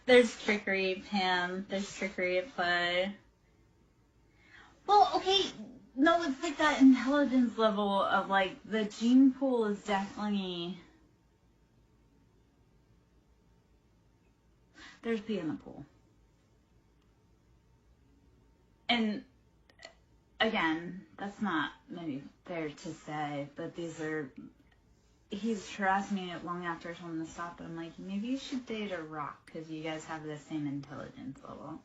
There's trickery, Pam. There's trickery at play. Well, okay, no, it's like that intelligence level of, like, the gene pool is definitely... There's pee in the pool. And, again, that's not maybe fair to say, but these are... He's harassed me long after I told him to stop, but I'm like, maybe you should date a rock, because you guys have the same intelligence level.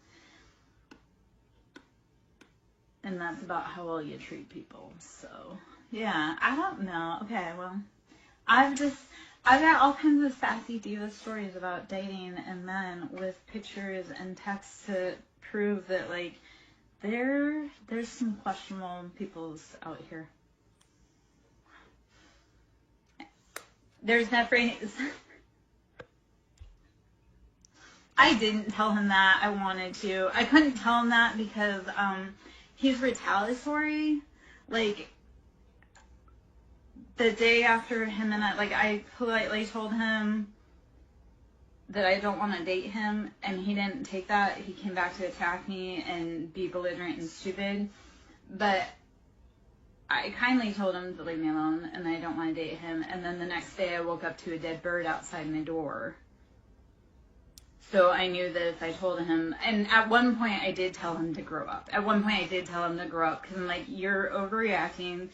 And that's about how well you treat people. So, yeah, I don't know. Okay, well, I've got all kinds of sassy diva stories about dating and men with pictures and texts to prove that, like, there's some questionable peoples out here. There's that phrase. I didn't tell him that. I wanted to. I couldn't tell him that because he's retaliatory. Like, the day after him and I politely told him that I don't want to date him, and he didn't take that. He came back to attack me and be belligerent and stupid. But I kindly told him to leave me alone, and I don't want to date him. And then the next day I woke up to a dead bird outside my door. So I knew that if I told him, and at one point I did tell him to grow up. At one point I did tell him to grow up, because I'm like, you're overreacting.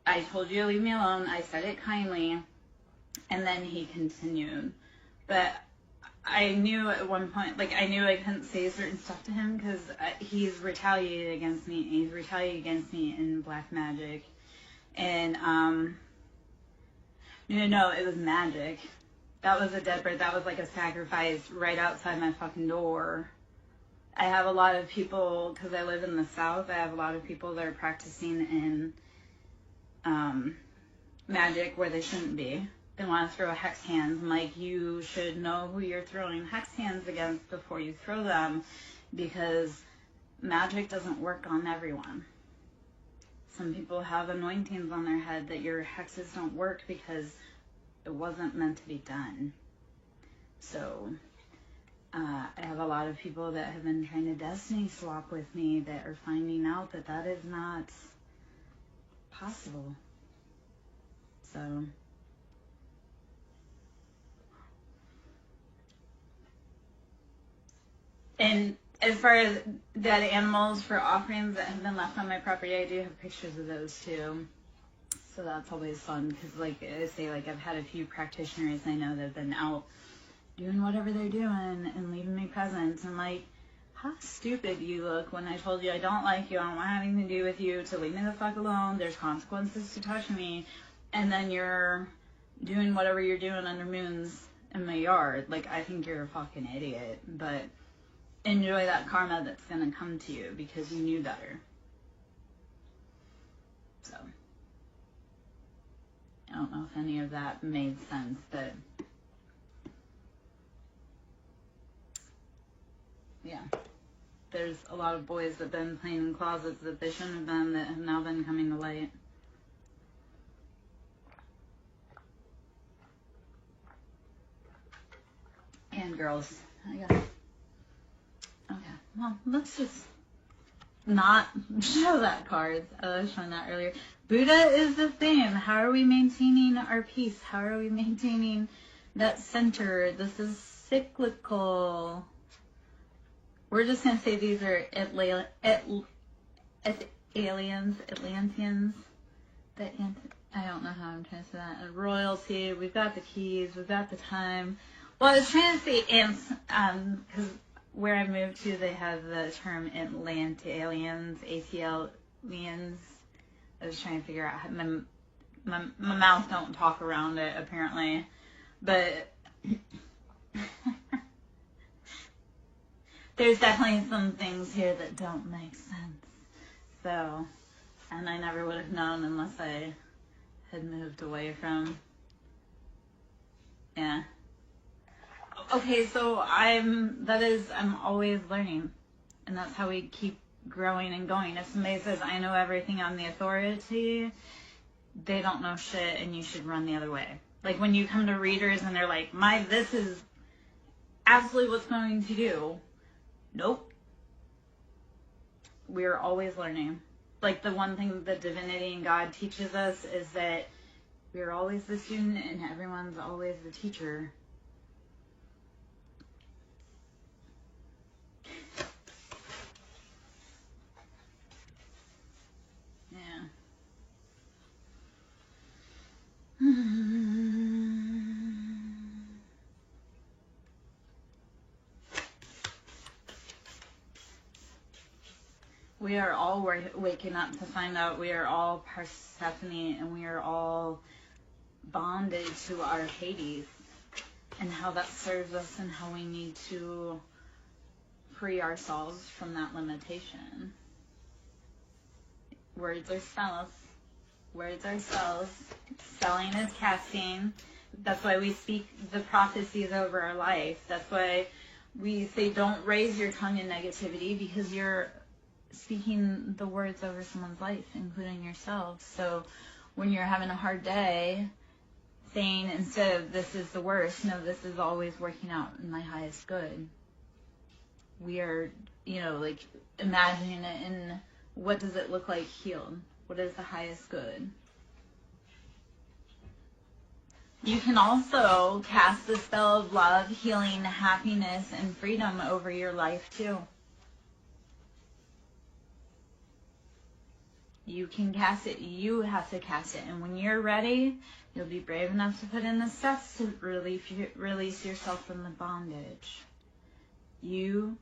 I told you to leave me alone. I said it kindly. And then he continued. But I knew at one point, like, I knew I couldn't say certain stuff to him, because he's retaliated against me. And he's retaliated against me in black magic. And, no, it was magic. That was a dead bird. That was like a sacrifice right outside my fucking door. I have a lot of people, because I live in the South, I have a lot of people that are practicing in magic where they shouldn't be. They want to throw hex hands. I'm like, you should know who you're throwing hex hands against before you throw them, because magic doesn't work on everyone. Some people have anointings on their head that your hexes don't work because it wasn't meant to be done. So, I have a lot of people that have been trying to destiny swap with me that are finding out that that is not possible. So, and as far as dead animals for offerings that have been left on my property, I do have pictures of those too. So that's always fun, because, like I say, like, I've had a few practitioners I know that have been out doing whatever they're doing and leaving me presents. And, like, how stupid you look when I told you I don't like you, I don't want anything to do with you, to leave me the fuck alone, there's consequences to touching me, and then you're doing whatever you're doing under moons in my yard. Like, I think you're a fucking idiot, but enjoy that karma that's gonna come to you because you knew better. So, I don't know if any of that made sense, but yeah. There's a lot of boys that have been playing in closets that they shouldn't have been, that have now been coming to light. And girls, I guess. Okay, well, let's just not show that card. I was showing that earlier. Buddha is the theme. How are we maintaining our peace? How are we maintaining that center? This is cyclical. We're just going to say these are aliens, Atlanteans. I don't know how I'm trying to say that. And royalty. We've got the keys. We've got the time. Well, I was trying to say ants, because where I moved to, they have the term Atlanteans, ATLians. I was trying to figure out how my mouth don't talk around it, apparently. But there's definitely some things here that don't make sense. So, and I never would have known unless I had moved away from, yeah. Okay, so I'm always learning, and that's how we keep growing and going. If somebody says, I know everything on the authority, they don't know shit, and you should run the other way. Like, when you come to readers and they're like, this is absolutely what's going to do. Nope. We're always learning. Like, the one thing that divinity and God teaches us is that we're always the student and everyone's always the teacher. Yeah. We are all waking up to find out we are all Persephone and we are all bonded to our Hades, and how that serves us and how we need to free ourselves from that limitation. Words are spells. Words are spells. Spelling is casting. That's why we speak the prophecies over our life. That's why we say don't raise your tongue in negativity, because you're speaking the words over someone's life, including yourself. So when you're having a hard day, saying instead of this is the worst, no, this is always working out in my highest good. We are, like, imagining it in what does it look like healed? What is the highest good? You can also cast the spell of love, healing, happiness, and freedom over your life too. You can cast it. You have to cast it. And when you're ready, you'll be brave enough to put in the steps to release yourself from the bondage. You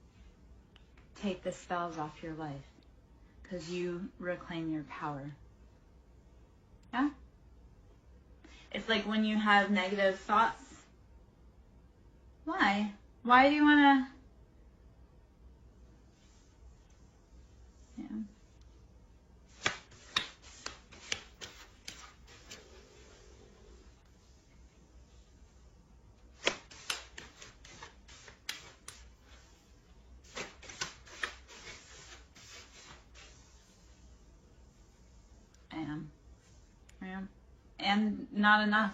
take the spells off your life because you reclaim your power. Yeah? It's like when you have negative thoughts. Why? Why do you want to... Yeah. I am. And not enough.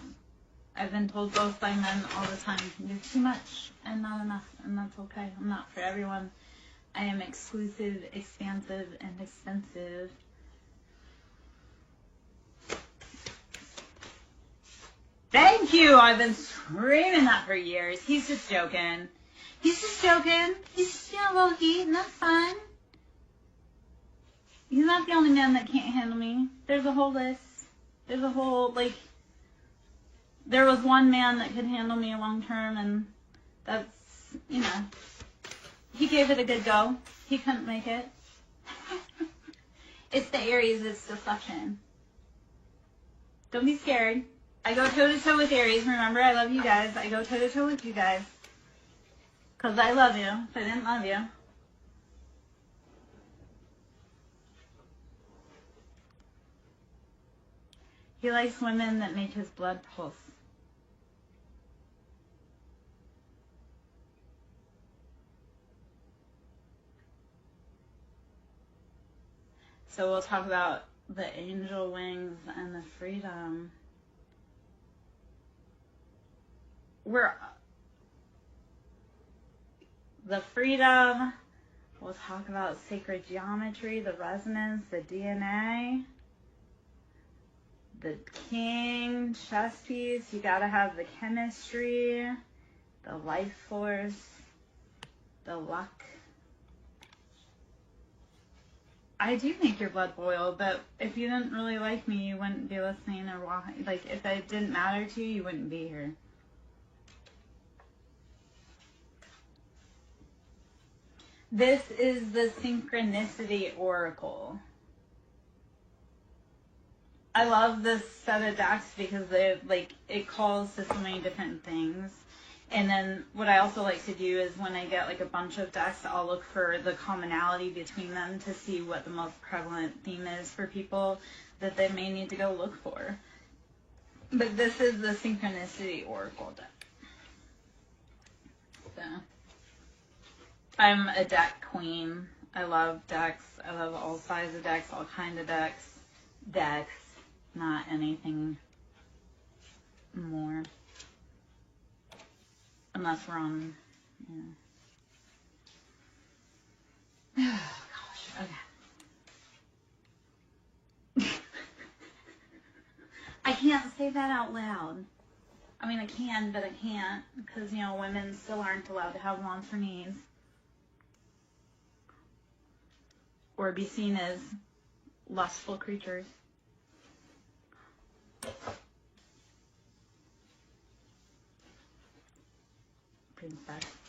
I've been told both by men all the time, you're too much and not enough, and that's okay. I'm not for everyone. I am exclusive, expansive, and expensive. Thank you! I've been screaming that for years. He's just joking. He's just joking. He's just feeling a little heat, and that's fine. He's not the only man that can't handle me. There's a whole list. There's a whole, there was one man that could handle me long term, and that's, he gave it a good go. He couldn't make it. It's the Aries, it's deception. Don't be scared. I go toe-to-toe with Aries. Remember, I love you guys. I go toe-to-toe with you guys. Because I love you. If I didn't love you. He likes women that make his blood pulse. So we'll talk about the angel wings and the freedom. The freedom, we'll talk about sacred geometry, the resonance, the DNA, the king, chess piece. You gotta have the chemistry, the life force, the luck. I do make your blood boil, but if you didn't really like me, you wouldn't be listening or watching. If it didn't matter to you, you wouldn't be here. This is the Synchronicity Oracle. I love this set of decks because it calls to so many different things. And then what I also like to do is when I get a bunch of decks, I'll look for the commonality between them to see what the most prevalent theme is for people that they may need to go look for. But this is the Synchronicity Oracle deck. So, I'm a deck queen. I love decks. I love all sizes of decks, all kinds of decks. Decks, not anything more. Unless we're on Yeah. Gosh, okay. I can't say that out loud. I mean, I can, but I can't, because, you know, women still aren't allowed to have wants or needs. Or be seen as lustful creatures.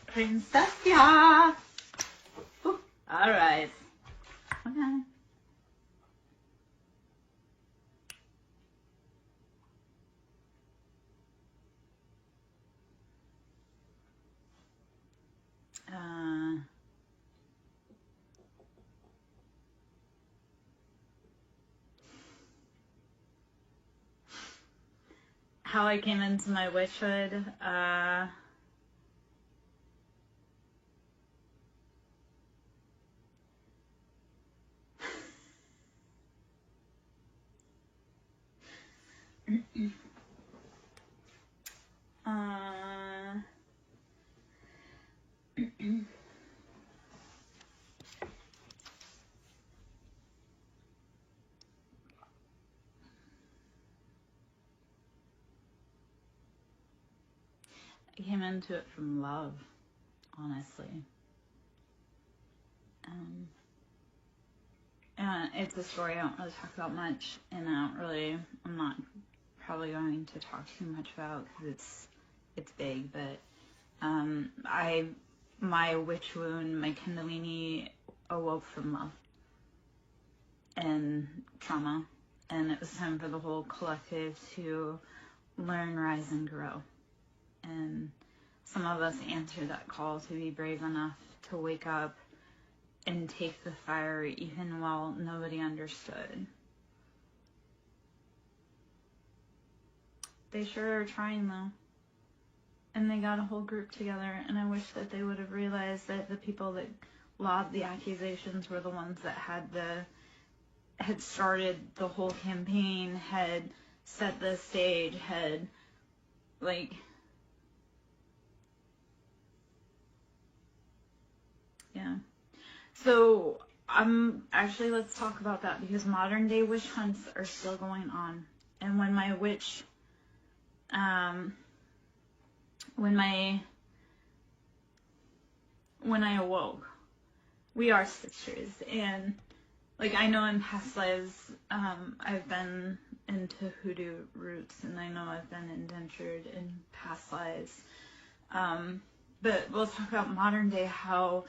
Princess, yeah. All right. Okay. How I came into my witchhood. I came into it from love, honestly. And it's a story I don't really talk about much, and I'm not probably going to talk too much about because it's big, but my witch wound, my Kundalini awoke from love and trauma, and it was time for the whole collective to learn, rise, and grow. And some of us answered that call to be brave enough to wake up and take the fire even while nobody understood. They sure are trying though. And they got a whole group together, and I wish that they would have realized that the people that lobbed the accusations were the ones that had started the whole campaign, had set the stage, had yeah. So let's talk about that, because modern day witch hunts are still going on. And when my witch, when I awoke, we are sisters. And I know in past lives, I've been into hoodoo roots, and I know I've been indentured in past lives. But we'll talk about modern day, how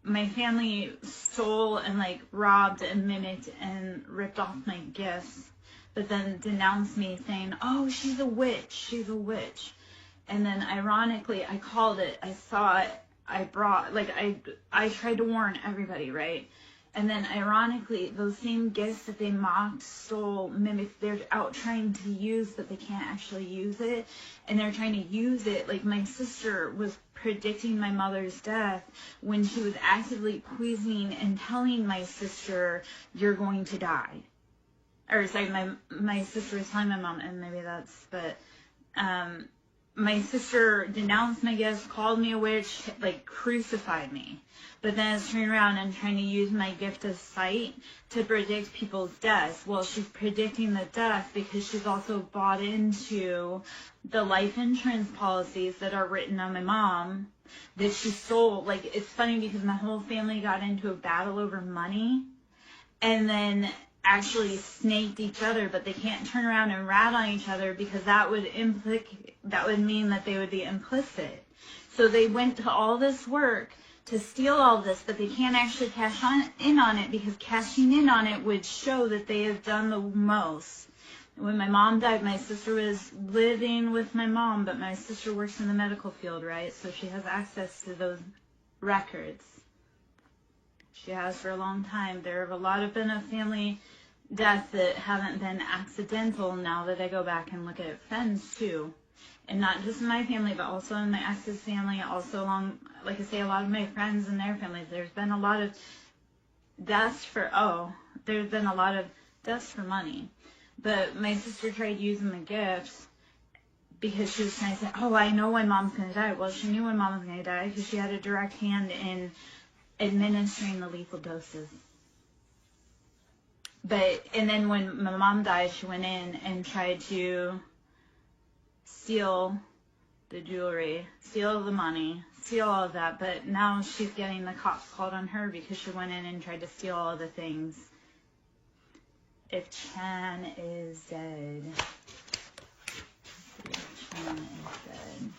my family stole and robbed and mimicked and ripped off my gifts, but then denounced me saying, oh, she's a witch, she's a witch. And then ironically, I called it, I saw it, I brought, I tried to warn everybody, right? And then ironically, those same gifts that they mocked, stole, mimicked, they're out trying to use, but they can't actually use it. And they're trying to use it. Like, my sister was predicting my mother's death when she was actively poisoning and telling my sister, you're going to die. Or, sorry, my sister was telling my mom, and maybe that's, but, my sister denounced my gifts, called me a witch, crucified me. But then is turning around and trying to use my gift of sight to predict people's deaths. Well, she's predicting the death because she's also bought into the life insurance policies that are written on my mom that she stole. It's funny because my whole family got into a battle over money and then actually snaked each other, but they can't turn around and rat on each other because that would mean that they would be implicit. So they went to all this work to steal all this, but they can't actually cash in on it because cashing in on it would show that they have done the most. When my mom died, my sister was living with my mom, but my sister works in the medical field, right? So she has access to those records. She has for a long time. There have a lot of been a family deaths that haven't been accidental now that I go back and look at friends too. And not just in my family, but also in my ex's family, also along, like I say, a lot of my friends and their families. There's been a lot of deaths for money. But my sister tried using the gifts because she was trying to say, oh, I know when mom's going to die. Well, she knew when mom was going to die because she had a direct hand in administering the lethal doses. And then when my mom died, she went in and tried to steal the jewelry, steal the money, steal all of that. But now she's getting the cops called on her because she went in and tried to steal all of the things. If Chan is dead. If Chan is dead.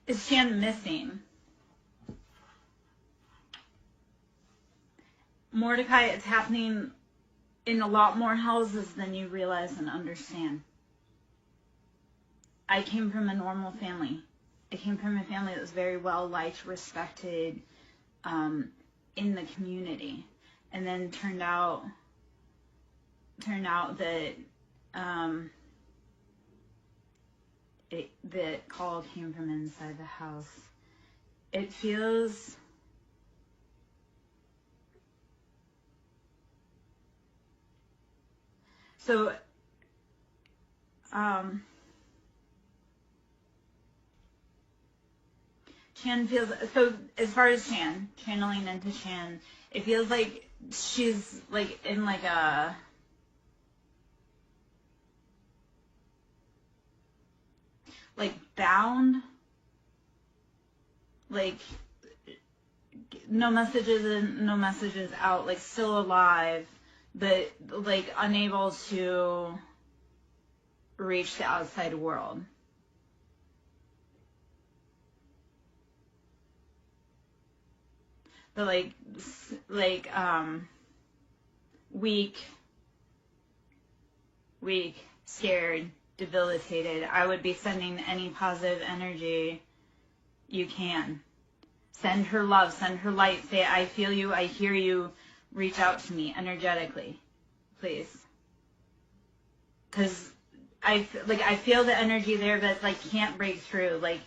Is Chan missing? Mordecai, it's happening in a lot more houses than you realize and understand. I came from a normal family. I came from a family that was very well liked, respected in the community. And then turned out that the call came from inside the house. It feels so. Chan feels so. As far as Chan channeling into Chan, it feels like she's like in like a bound, like no messages in, no messages out, like still alive, but like unable to reach the outside world. But weak, scared, debilitated. I would be sending any positive energy you can. Send her love, send her light. Say, I feel you, I hear you. Reach out to me energetically, please. Because I feel the energy there, but like can't break through. Like,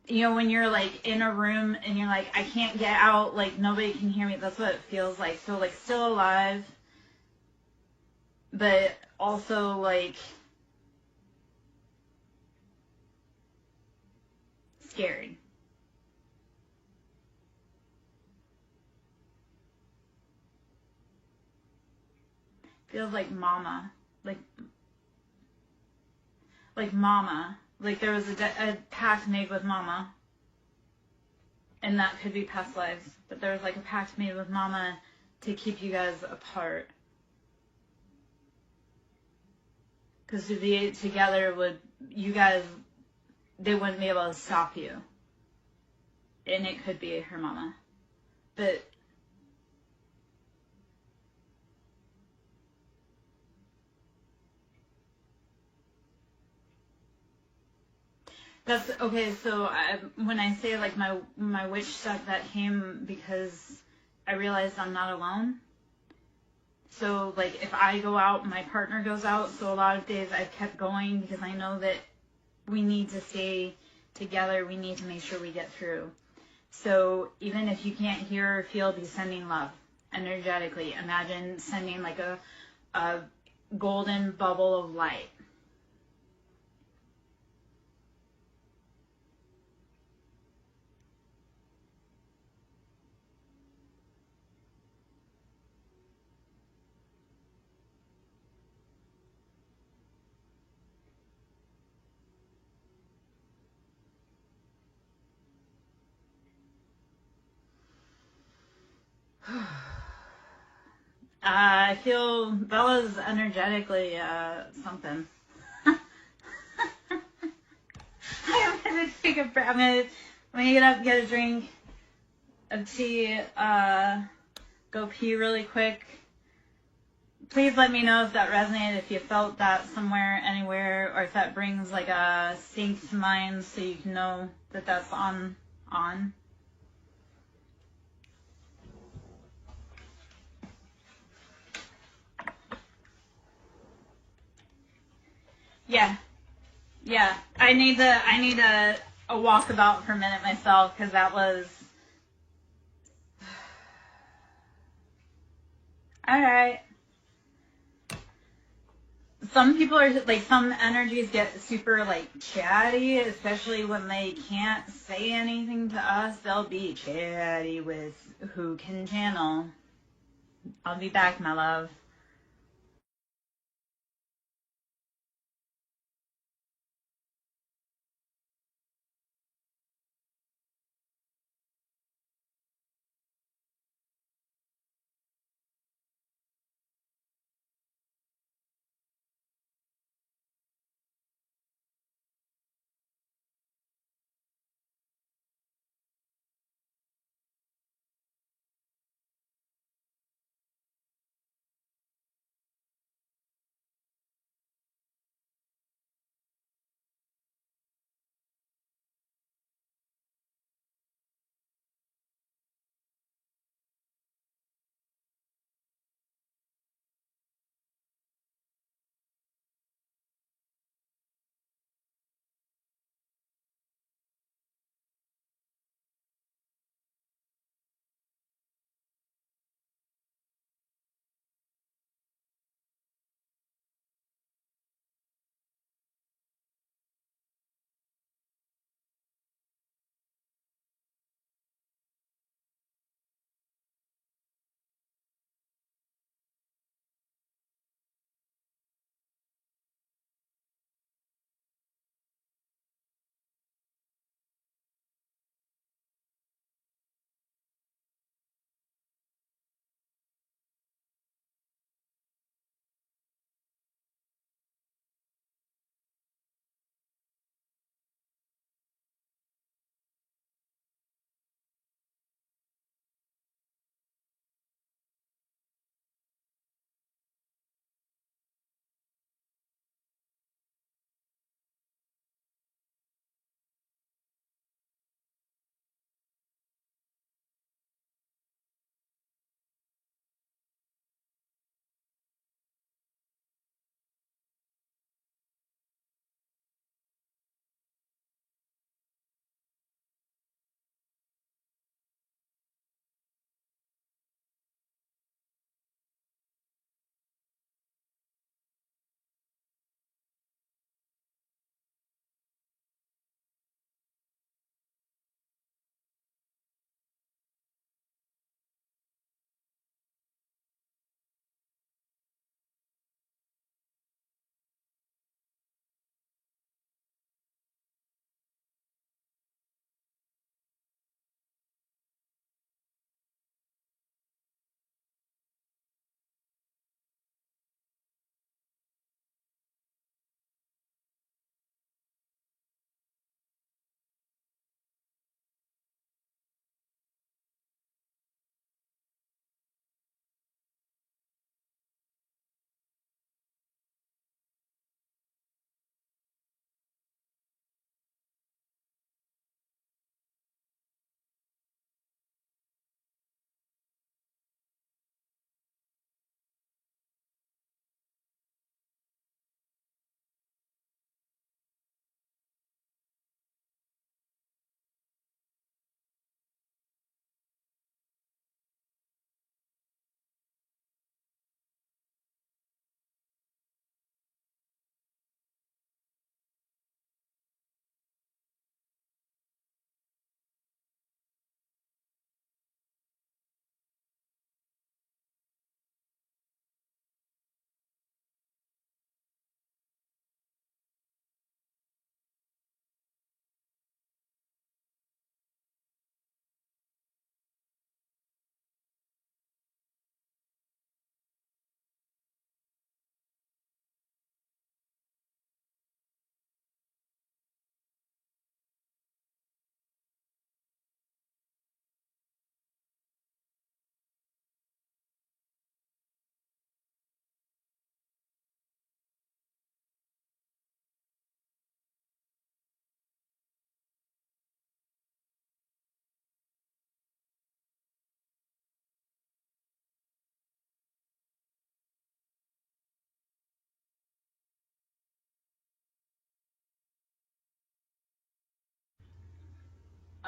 you know, when you're like in a room and you're like, I can't get out, like nobody can hear me. That's what it feels like. So like still alive, but also like scared. Feels like mama, like mama. Like there was a pact made with mama, and that could be past lives. But there was like a pact made with mama to keep you guys apart. Because to be together they wouldn't be able to stop you. And it could be her mama. But that's okay. So when I say like my witch stuff, that came because I realized I'm not alone. So like if I go out, my partner goes out. So a lot of days I've kept going because I know that we need to stay together. We need to make sure we get through. So even if you can't hear or feel, be sending love energetically. Imagine sending like a golden bubble of light. I feel Bella's energetically something. I'm gonna take a breath. I'm gonna get up, get a drink of tea, go pee really quick. Please let me know if that resonated, if you felt that somewhere, anywhere, or if that brings like a sync to mind so you can know that that's on. Yeah. Yeah. I need a walkabout for a minute myself because that was. All right. Some people are like, some energies get super like chatty, especially when they can't say anything to us. They'll be chatty with who can channel. I'll be back, my love.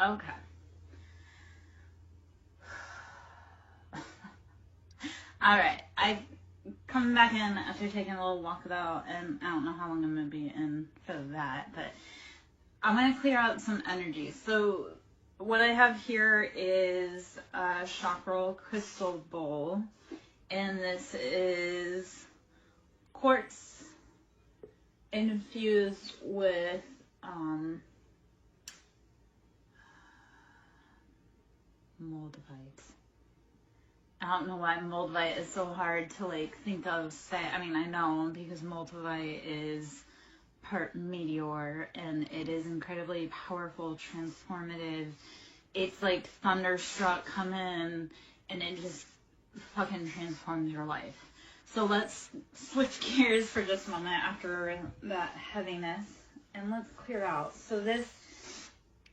Okay. All right. I coming back in after taking a little walkabout, and I don't know how long I'm gonna be in for that, but I'm gonna clear out some energy. So what I have here is a chakra crystal bowl, and this is quartz infused with moldavite. I don't know why moldavite is so hard to like think of. Say, I mean, I know because moldavite is part meteor and it is incredibly powerful, transformative. It's like thunderstruck, come in and it just fucking transforms your life. So let's switch gears for just a moment after that heaviness and let's clear out. So this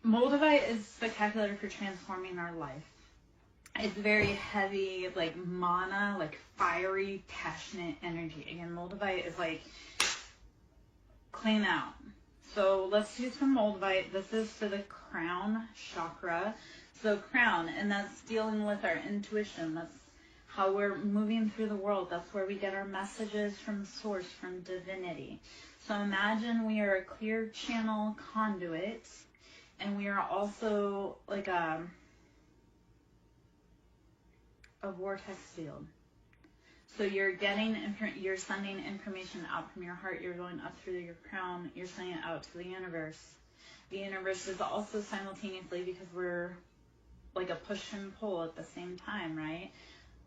moldavite is spectacular for transforming our life. It's very heavy, like mana, like fiery, passionate energy. Again, moldavite is like clean out. So let's do some moldavite. This is for the crown chakra. So crown, and that's dealing with our intuition. That's how we're moving through the world. That's where we get our messages from source, from divinity. So imagine we are a clear channel conduit, and we are also like a vortex field. So you're you're sending information out from your heart. You're going up through your crown. You're sending it out to the universe. The universe is also simultaneously, because we're like a push and pull at the same time, right?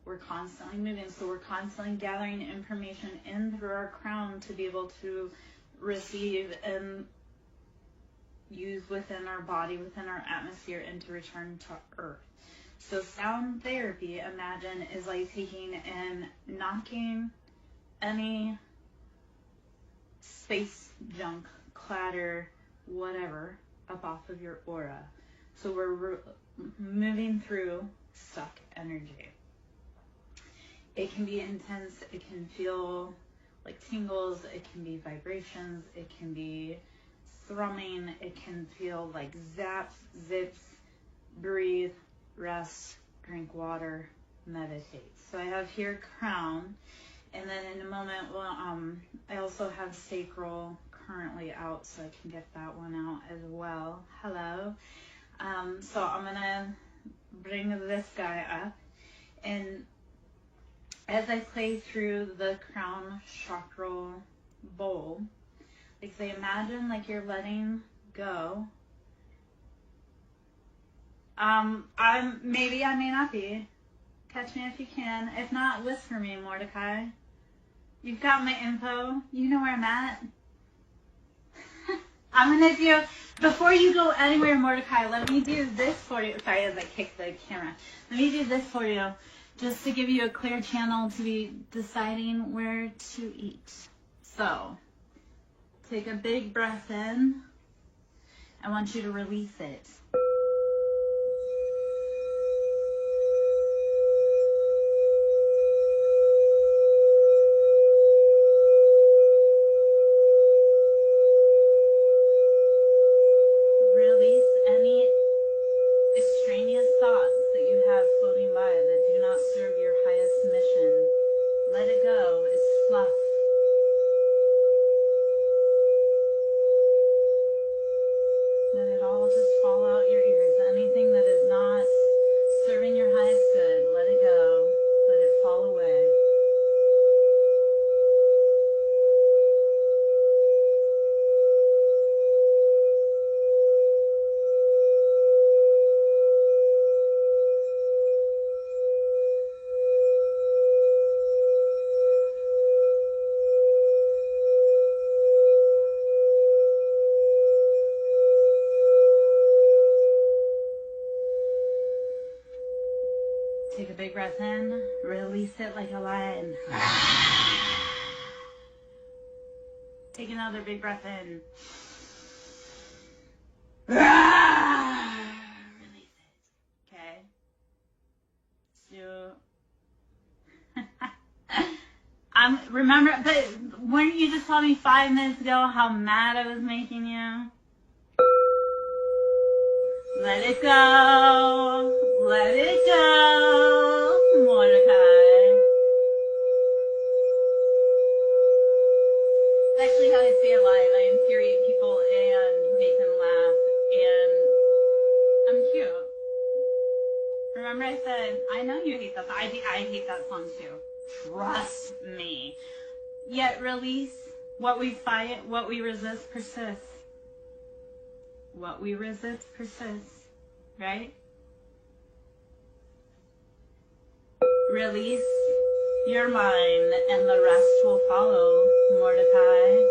We're constantly moving. So we're constantly gathering information in through our crown to be able to receive and use within our body, within our atmosphere, and to return to Earth. So sound therapy, imagine, is like taking and knocking any space junk, clatter, whatever, up off of your aura. So we're moving through stuck energy. It can be intense, it can feel like tingles, it can be vibrations, it can be thrumming, it can feel like zaps, zips, breathe, rest, drink water, meditate. So I have here crown, and then in a moment, well, I also have sacral currently out, so I can get that one out as well. Hello. So I'm gonna bring this guy up, and as I play through the crown chakra bowl, like say, imagine like you're letting go. Maybe I may not be. Catch me if you can. If not, whisper me, Mordecai. You've got my info. You know where I'm at. I'm gonna do, before you go anywhere, Mordecai, let me do this for you. Sorry, as I kick the camera. Let me do this for you, just to give you a clear channel to be deciding where to eat. So, take a big breath in. I want you to release it. Take a big breath in, release it like a lion. Take another big breath in. Release it. Okay. So, remember, but weren't you just telling me 5 minutes ago how mad I was making you? Let it go. Let it go, Mordecai. It's actually how I stay alive. I infuriate people and make them laugh. And I'm cute. Remember I said, I know you hate that. I hate that song too. Trust me. Yet release. What we fight, what we resist persists. What we resist persists. Right? Release your mind and the rest will follow, Mordecai.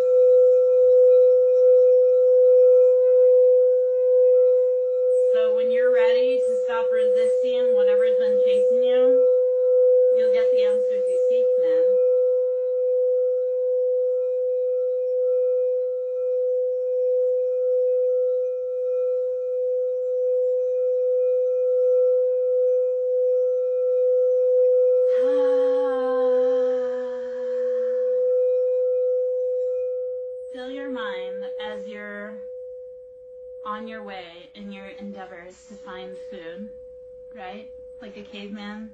So when you're ready to stop resisting whatever's been chasing you, you'll get the answers you seek, man. Fill your mind as you're on your way in your endeavors to find food, right? Like a caveman.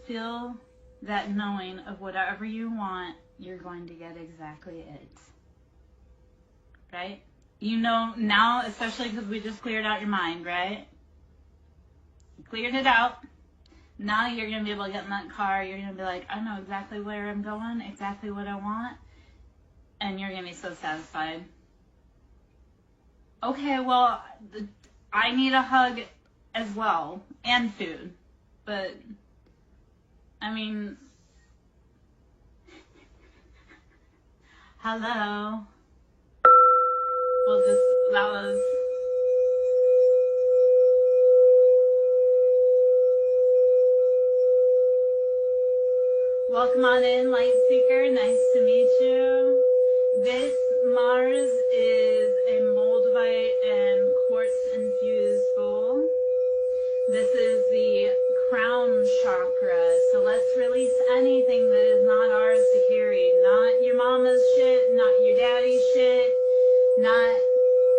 Feel that knowing of whatever you want, you're going to get exactly it. Right? You know now, especially because we just cleared out your mind, right? You cleared it out. Now you're going to be able to get in that car. You're going to be like, I know exactly where I'm going, exactly what I want. And you're going to be so satisfied. Okay, well, I need a hug as well. And food. But, I mean, hello. Well, that was... Welcome on in, Light Seeker. Nice to meet you. This Mars is a moldavite and quartz-infused bowl. This is the crown chakra. So let's release anything that is not ours to carry. Not your mama's shit, not your daddy's shit, not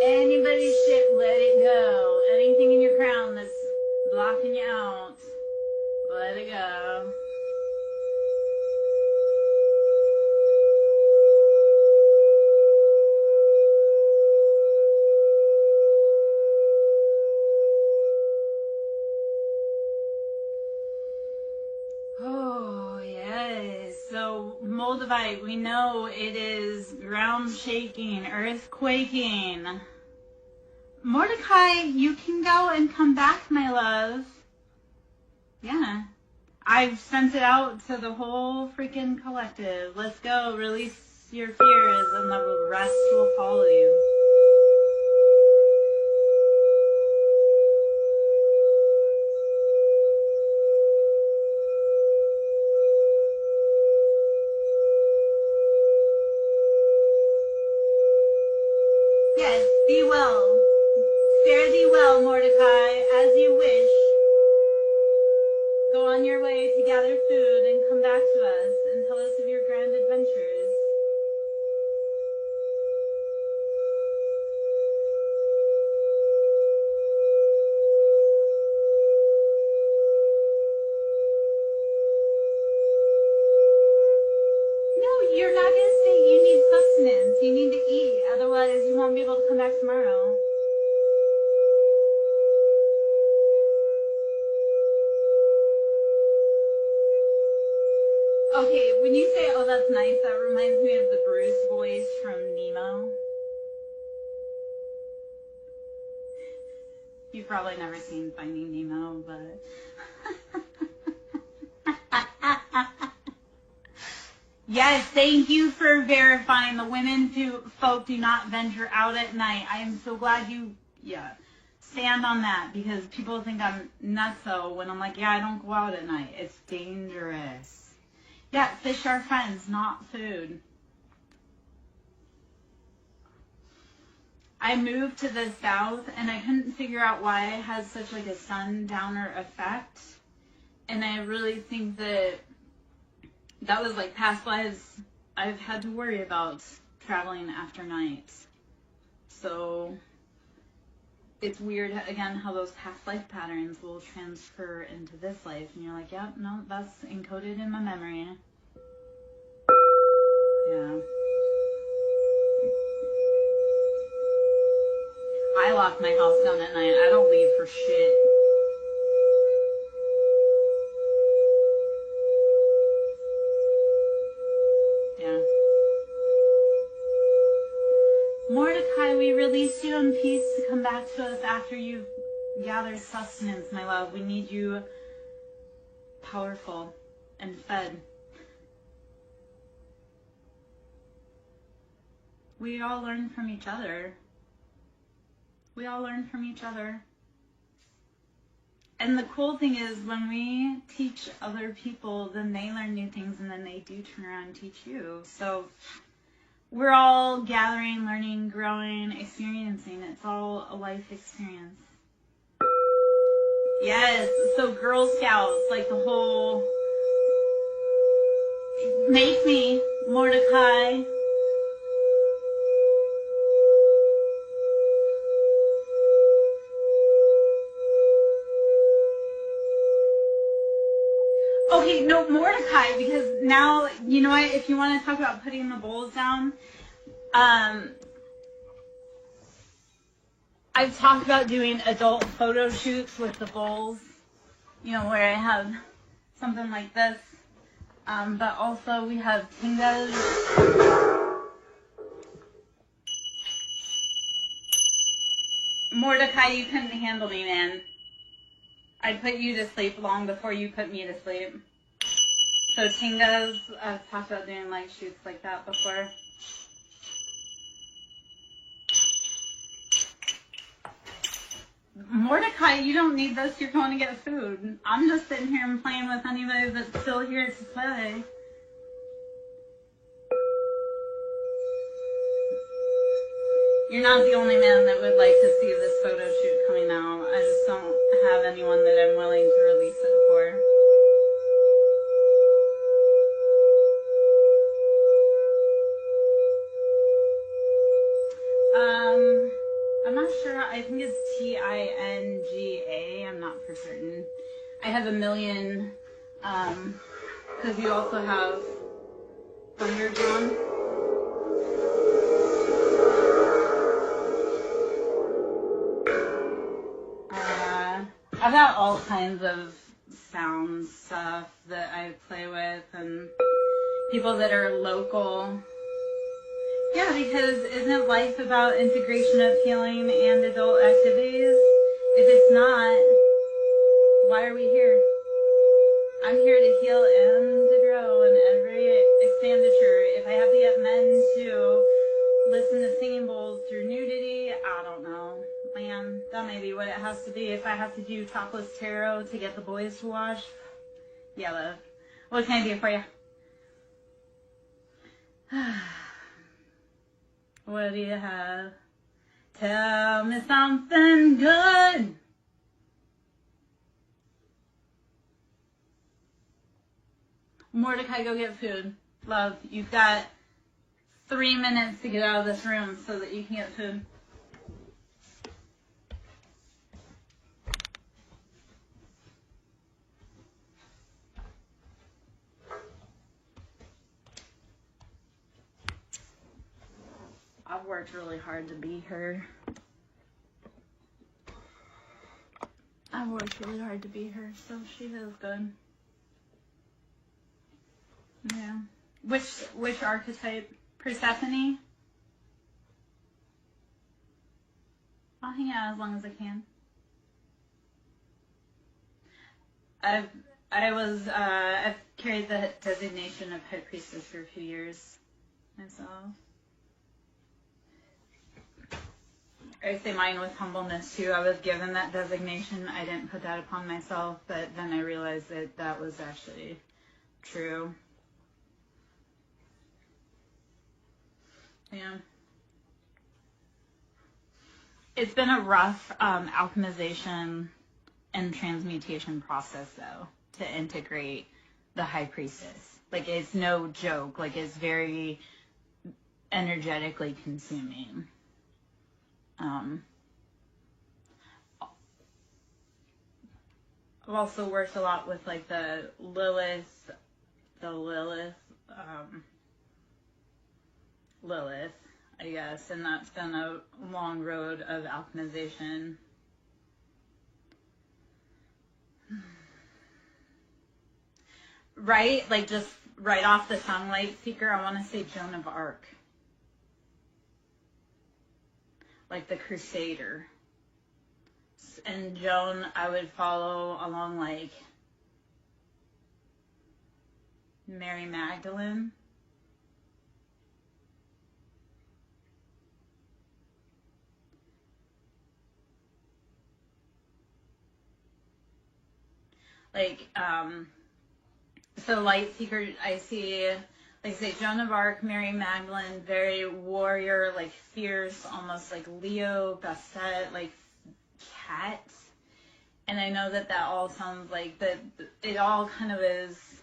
anybody's shit. Let it go. Anything in your crown that's blocking you out, let it go. So moldavite, we know it is ground shaking, earth quaking. Mordecai, you can go and come back, my love. Yeah. I've sent it out to the whole freaking collective. Let's go, release your fears and the rest will follow you. Yes, be well. Fare thee well, Mordecai, as you wish. Go on your way to gather food and come back to us and tell us of your grand adventures. No, you're not going to stay. You need sustenance. You need to eat. Otherwise, you won't be able to come back tomorrow. Okay, when you say, oh, that's nice, that reminds me of the Bruce voice from Nemo. You've probably never seen Finding Nemo, but... Yes, thank you for verifying the women folk do not venture out at night. I am so glad you, stand on that, because people think I'm nutso when I'm like, yeah, I don't go out at night. It's dangerous. Yeah, fish are friends, not food. I moved to the south, and I couldn't figure out why I had such like a sundowner effect. And I really think that was like past lives I've had to worry about traveling after night. So it's weird, again, how those past life patterns will transfer into this life. And you're like, yeah, no, that's encoded in my memory. Yeah. I lock my house down at night. I don't leave for shit. Yeah. Mordecai, we release you in peace to come back to us after you've gathered sustenance, my love. We need you powerful and fed. We all learn from each other. We all learn from each other. And the cool thing is when we teach other people, then they learn new things and then they do turn around and teach you. So we're all gathering, learning, growing, experiencing. It's all a life experience. Yes, so Girl Scouts, like the whole, make me, Mordecai. Okay, no, Mordecai, because now, you know what, if you want to talk about putting the bowls down, I've talked about doing adult photo shoots with the bowls, you know, where I have something like this, but also we have tingas. Mordecai, you couldn't handle me, man. I'd put you to sleep long before you put me to sleep. So tingas, I've talked about doing like shoots like that before. Mordecai, you don't need this. You're going to get food. I'm just sitting here and playing with anybody that's still here to play. You're not the only man that would like to see this photo shoot coming out. I just don't have anyone that I'm willing to release it for. I'm not sure. I think it's Tinga. I'm not for certain. I have a million, because you also have Thunderjawn. I've got all kinds of sound stuff that I play with, and people that are local. Yeah, because isn't life about integration of healing and adult activities? If it's not, why are we here? I'm here to heal and to grow in every expenditure. If I have to get men to listen to singing bowls through nudity, I don't know. Man, that may be what it has to be. If I have to do topless tarot to get the boys to watch, yeah, love. What can I do for you? What do you have? Tell me something good. Mordecai, go get food. Love, you've got 3 minutes to get out of this room so that you can get food. I've worked really hard to be her. I've worked really hard to be her, so she is good. Yeah. Which archetype? Persephone? I'll hang out as long as I can. I've carried the designation of High Priestess for a few years myself. I say mine with humbleness too. I was given that designation. I didn't put that upon myself, but then I realized that that was actually true. Yeah. It's been a rough alchemization and transmutation process, though, to integrate the High Priestess. Like, it's no joke. Like, it's very energetically consuming. I've also worked a lot with like the Lilith, Lilith, I guess, and that's been a long road of alchemization. Right? Like just right off the tongue, Light Seeker, I want to say Joan of Arc. Like the Crusader. And Joan, I would follow along like Mary Magdalene. Like, so Light Seeker, I see, like I say, Joan of Arc, Mary Magdalene, very warrior, like fierce, almost like Leo, Bastet, like cat. And I know that that all sounds like that. It all kind of is.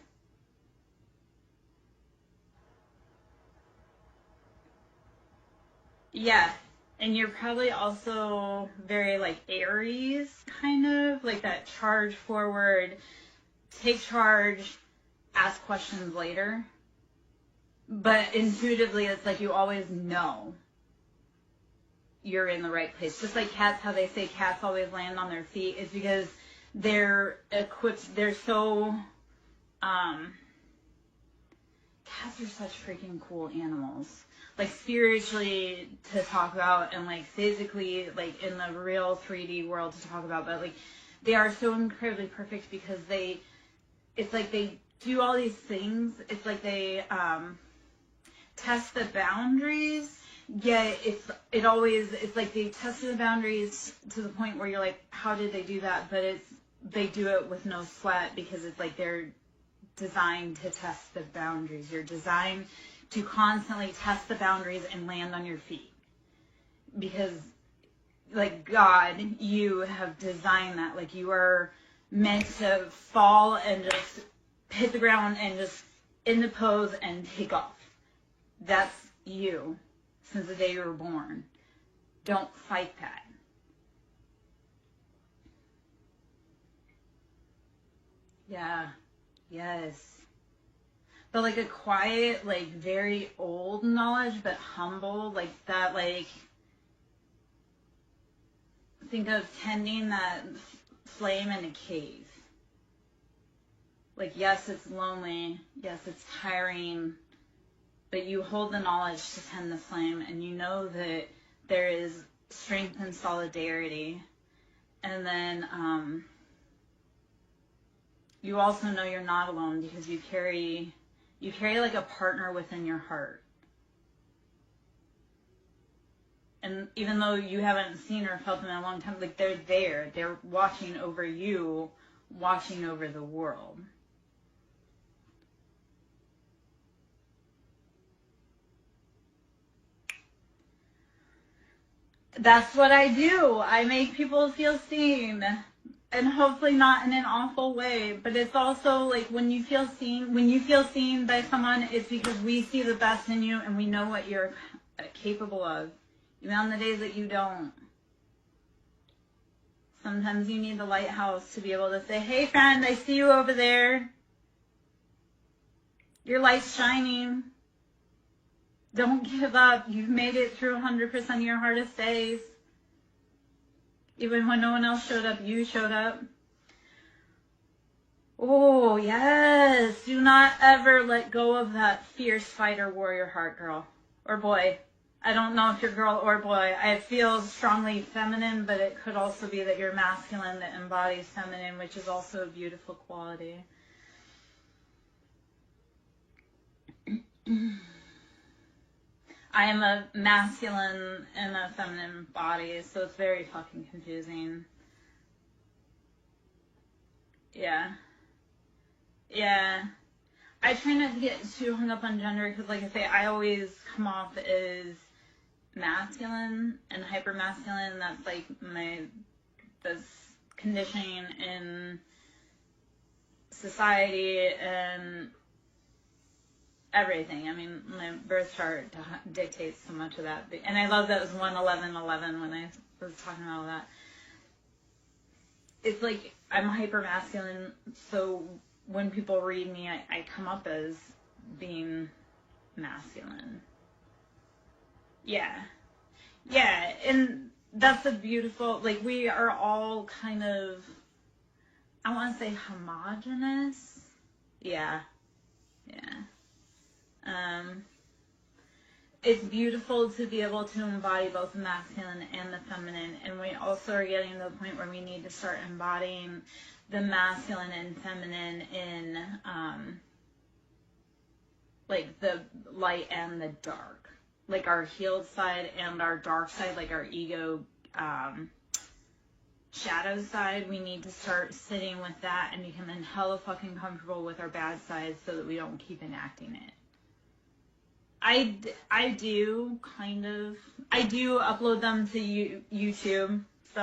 Yeah. And you're probably also very like Aries, kind of like that charge forward, take charge, ask questions later. But intuitively, it's like you always know you're in the right place. Just like cats, how they say cats always land on their feet, is because they're equipped, they're so, cats are such freaking cool animals. Like spiritually to talk about and like physically, like in the real 3D world to talk about, but like they are so incredibly perfect because it's like they do all these things. It's like they test the boundaries, yet it's like they tested the boundaries to the point where you're like, how did they do that? But they do it with no sweat because it's like they're designed to test the boundaries. You're designed to constantly test the boundaries and land on your feet. Because, like God, you have designed that. Like you are meant to fall and just hit the ground and just in the pose and take off. That's you since the day you were born. Don't fight that. Yeah. Yes. But like a quiet, like very old knowledge, but humble, like that, like think of tending that flame in a cave. Like, yes, it's lonely. Yes, it's tiring. But you hold the knowledge to tend the flame, and you know that there is strength and solidarity. And then you also know you're not alone because you carry like a partner within your heart. And even though you haven't seen or felt them in a long time, like they're there. They're watching over you, watching over the world. That's what I do. I make people feel seen. And hopefully not in an awful way, but it's also like when you feel seen by someone, it's because we see the best in you and we know what you're capable of, even on the days that you don't. Sometimes you need the lighthouse to be able to say, hey friend, I see you over there. Your light's shining. Don't give up. You've made it through 100% of your hardest days. Even when no one else showed up, you showed up. Oh, yes. Do not ever let go of that fierce fighter warrior heart, girl. Or boy. I don't know if you're girl or boy. I feel strongly feminine, but it could also be that you're masculine that embodies feminine, which is also a beautiful quality. I am a masculine and a feminine body, so it's very fucking confusing. Yeah. Yeah. I try not to get too hung up on gender because, like I say, I always come off as masculine and hyper masculine. That's like this conditioning in society and everything. I mean, my birth chart dictates so much of that. And I love that it was 1/11/11 when I was talking about that. it's like I'm hyper masculine, so when people read me, I come up as being masculine. Yeah. Yeah, and that's a beautiful, like, we are all kind of, I want to say homogenous. Yeah. Yeah. It's beautiful to be able to embody both the masculine and the feminine, and we also are getting to the point where we need to start embodying the masculine and feminine in like the light and the dark, like our healed side and our dark side, like our ego shadow side. We need to start sitting with that and becoming hella fucking comfortable with our bad side so that we don't keep enacting it. I do kind of, I do upload them to YouTube, so,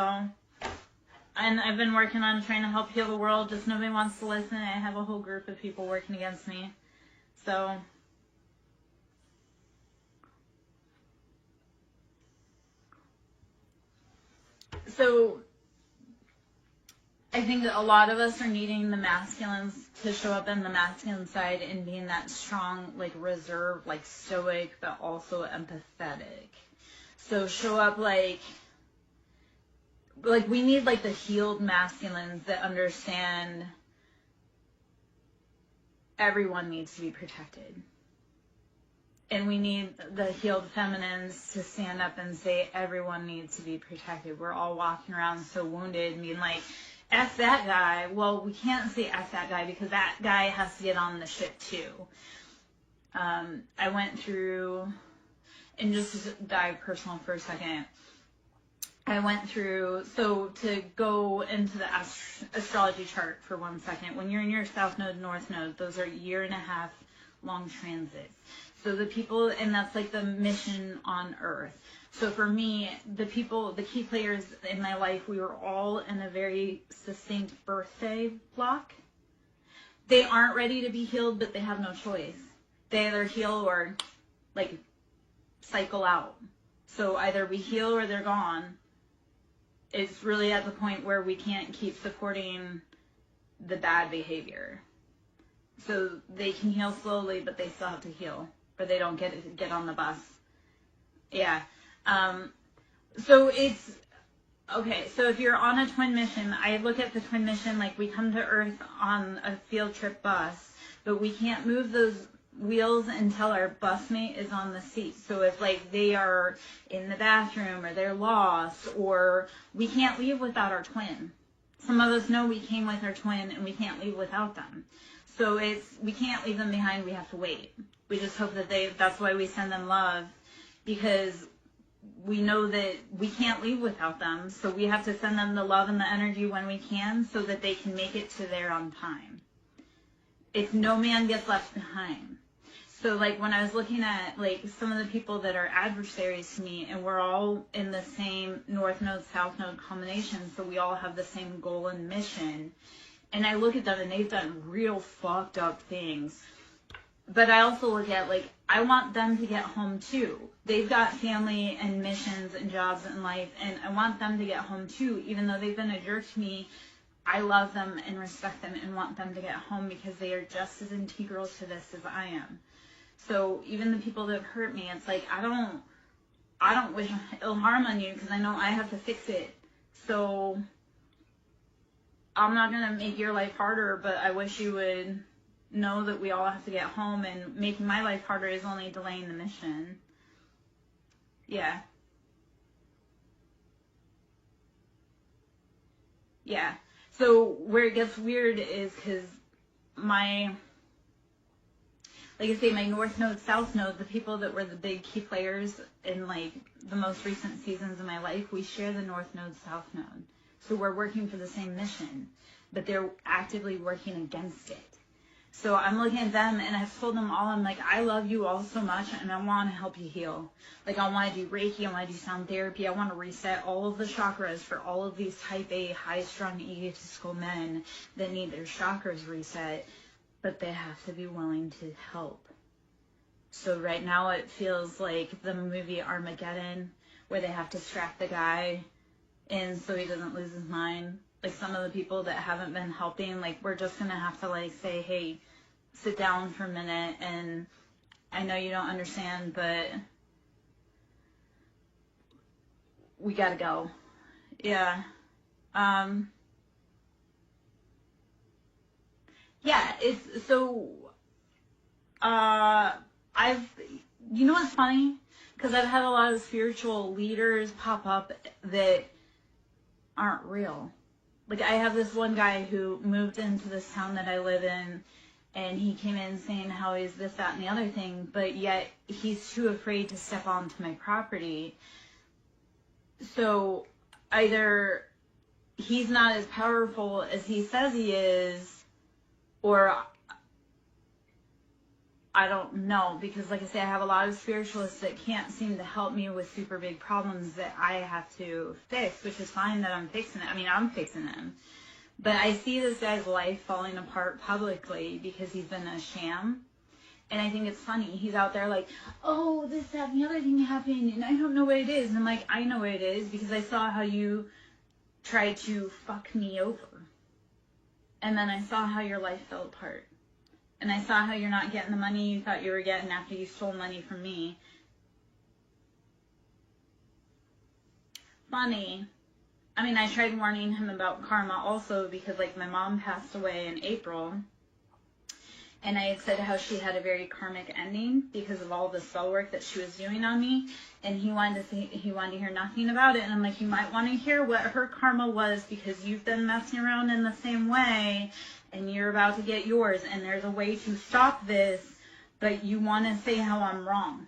and I've been working on trying to help heal the world, just nobody wants to listen. I have a whole group of people working against me, so. So, I think that a lot of us are needing the masculines to show up in the masculine side and being that strong, like reserved, like stoic, but also empathetic. So show up like we need like the healed masculines that understand everyone needs to be protected. And we need the healed feminines to stand up and say everyone needs to be protected. We're all walking around so wounded, being like, F that guy. Well, we can't say F that guy because that guy has to get on the ship too. I went through, and just to dive personal for a second, I went through, so to go into the astrology chart for 1 second, when you're in your south node, north node, those are 1.5 year long transits. So the people, and that's like the mission on Earth. So for me, the people, the key players in my life, we were all in a very succinct birthday block. They aren't ready to be healed, but they have no choice. They either heal or like cycle out. So either we heal or they're gone. It's really at the point where we can't keep supporting the bad behavior. So they can heal slowly, but they still have to heal, or they don't get on the bus. Yeah. So it's, okay, so if you're on a twin mission, I look at the twin mission like we come to Earth on a field trip bus, but we can't move those wheels until our busmate is on the seat. So if like they are in the bathroom or they're lost, or we can't leave without our twin. Some of us know we came with our twin and we can't leave without them. So we can't leave them behind, we have to wait. We just hope that that's why we send them love, because we know that we can't leave without them. So we have to send them the love and the energy when we can so that they can make it to there on time. If no man gets left behind. So like when I was looking at like some of the people that are adversaries to me, and we're all in the same north node, south node combination, so we all have the same goal and mission. And I look at them and they've done real fucked up things. But I also look at, like, I want them to get home too. They've got family and missions and jobs in life, and I want them to get home too. Even though they've been a jerk to me, I love them and respect them and want them to get home because they are just as integral to this as I am. So even the people that hurt me, it's like, I don't wish ill harm on you because I know I have to fix it. So I'm not going to make your life harder, but I wish you would know that we all have to get home, and making my life harder is only delaying the mission. Yeah. Yeah. So where it gets weird is because like I say, my north node, south node, the people that were the big key players in like the most recent seasons of my life, we share the north node, south node. So we're working for the same mission, but they're actively working against it. So I'm looking at them, and I've told them all, I'm like, I love you all so much, and I want to help you heal. Like, I want to do Reiki, I want to do sound therapy, I want to reset all of the chakras for all of these type A, high-strung, egotistical men that need their chakras reset, but they have to be willing to help. So right now it feels like the movie Armageddon, where they have to strap the guy in so he doesn't lose his mind. like some of the people that haven't been helping, like we're just gonna have to like say, hey, sit down for a minute, and I know you don't understand, but we gotta go. Yeah. Yeah, it's so you know what's funny? Because I've had a lot of spiritual leaders pop up that aren't real. Like I have this one guy who moved into this town that I live in, and he came in saying how he's this, that, and the other thing, but yet he's too afraid to step onto my property. So either he's not as powerful as he says he is, or I don't know, because like I say, I have a lot of spiritualists that can't seem to help me with super big problems that I have to fix, which is fine that I'm fixing it. I mean, I'm fixing them. But I see this guy's life falling apart publicly because he's been a sham. And I think it's funny. He's out there like, oh, this, that, and the other thing happened, and I don't know what it is. And I'm like, I know what it is because I saw how you tried to fuck me over. And then I saw how your life fell apart. And I saw how you're not getting the money you thought you were getting after you stole money from me. Funny. I mean, I tried warning him about karma also because, like, my mom passed away in April. And I had said how she had a very karmic ending because of all the spell work that she was doing on me. And he wanted to hear nothing about it. And I'm like, you might want to hear what her karma was because you've been messing around in the same way. And you're about to get yours, and there's a way to stop this, but you want to say how I'm wrong.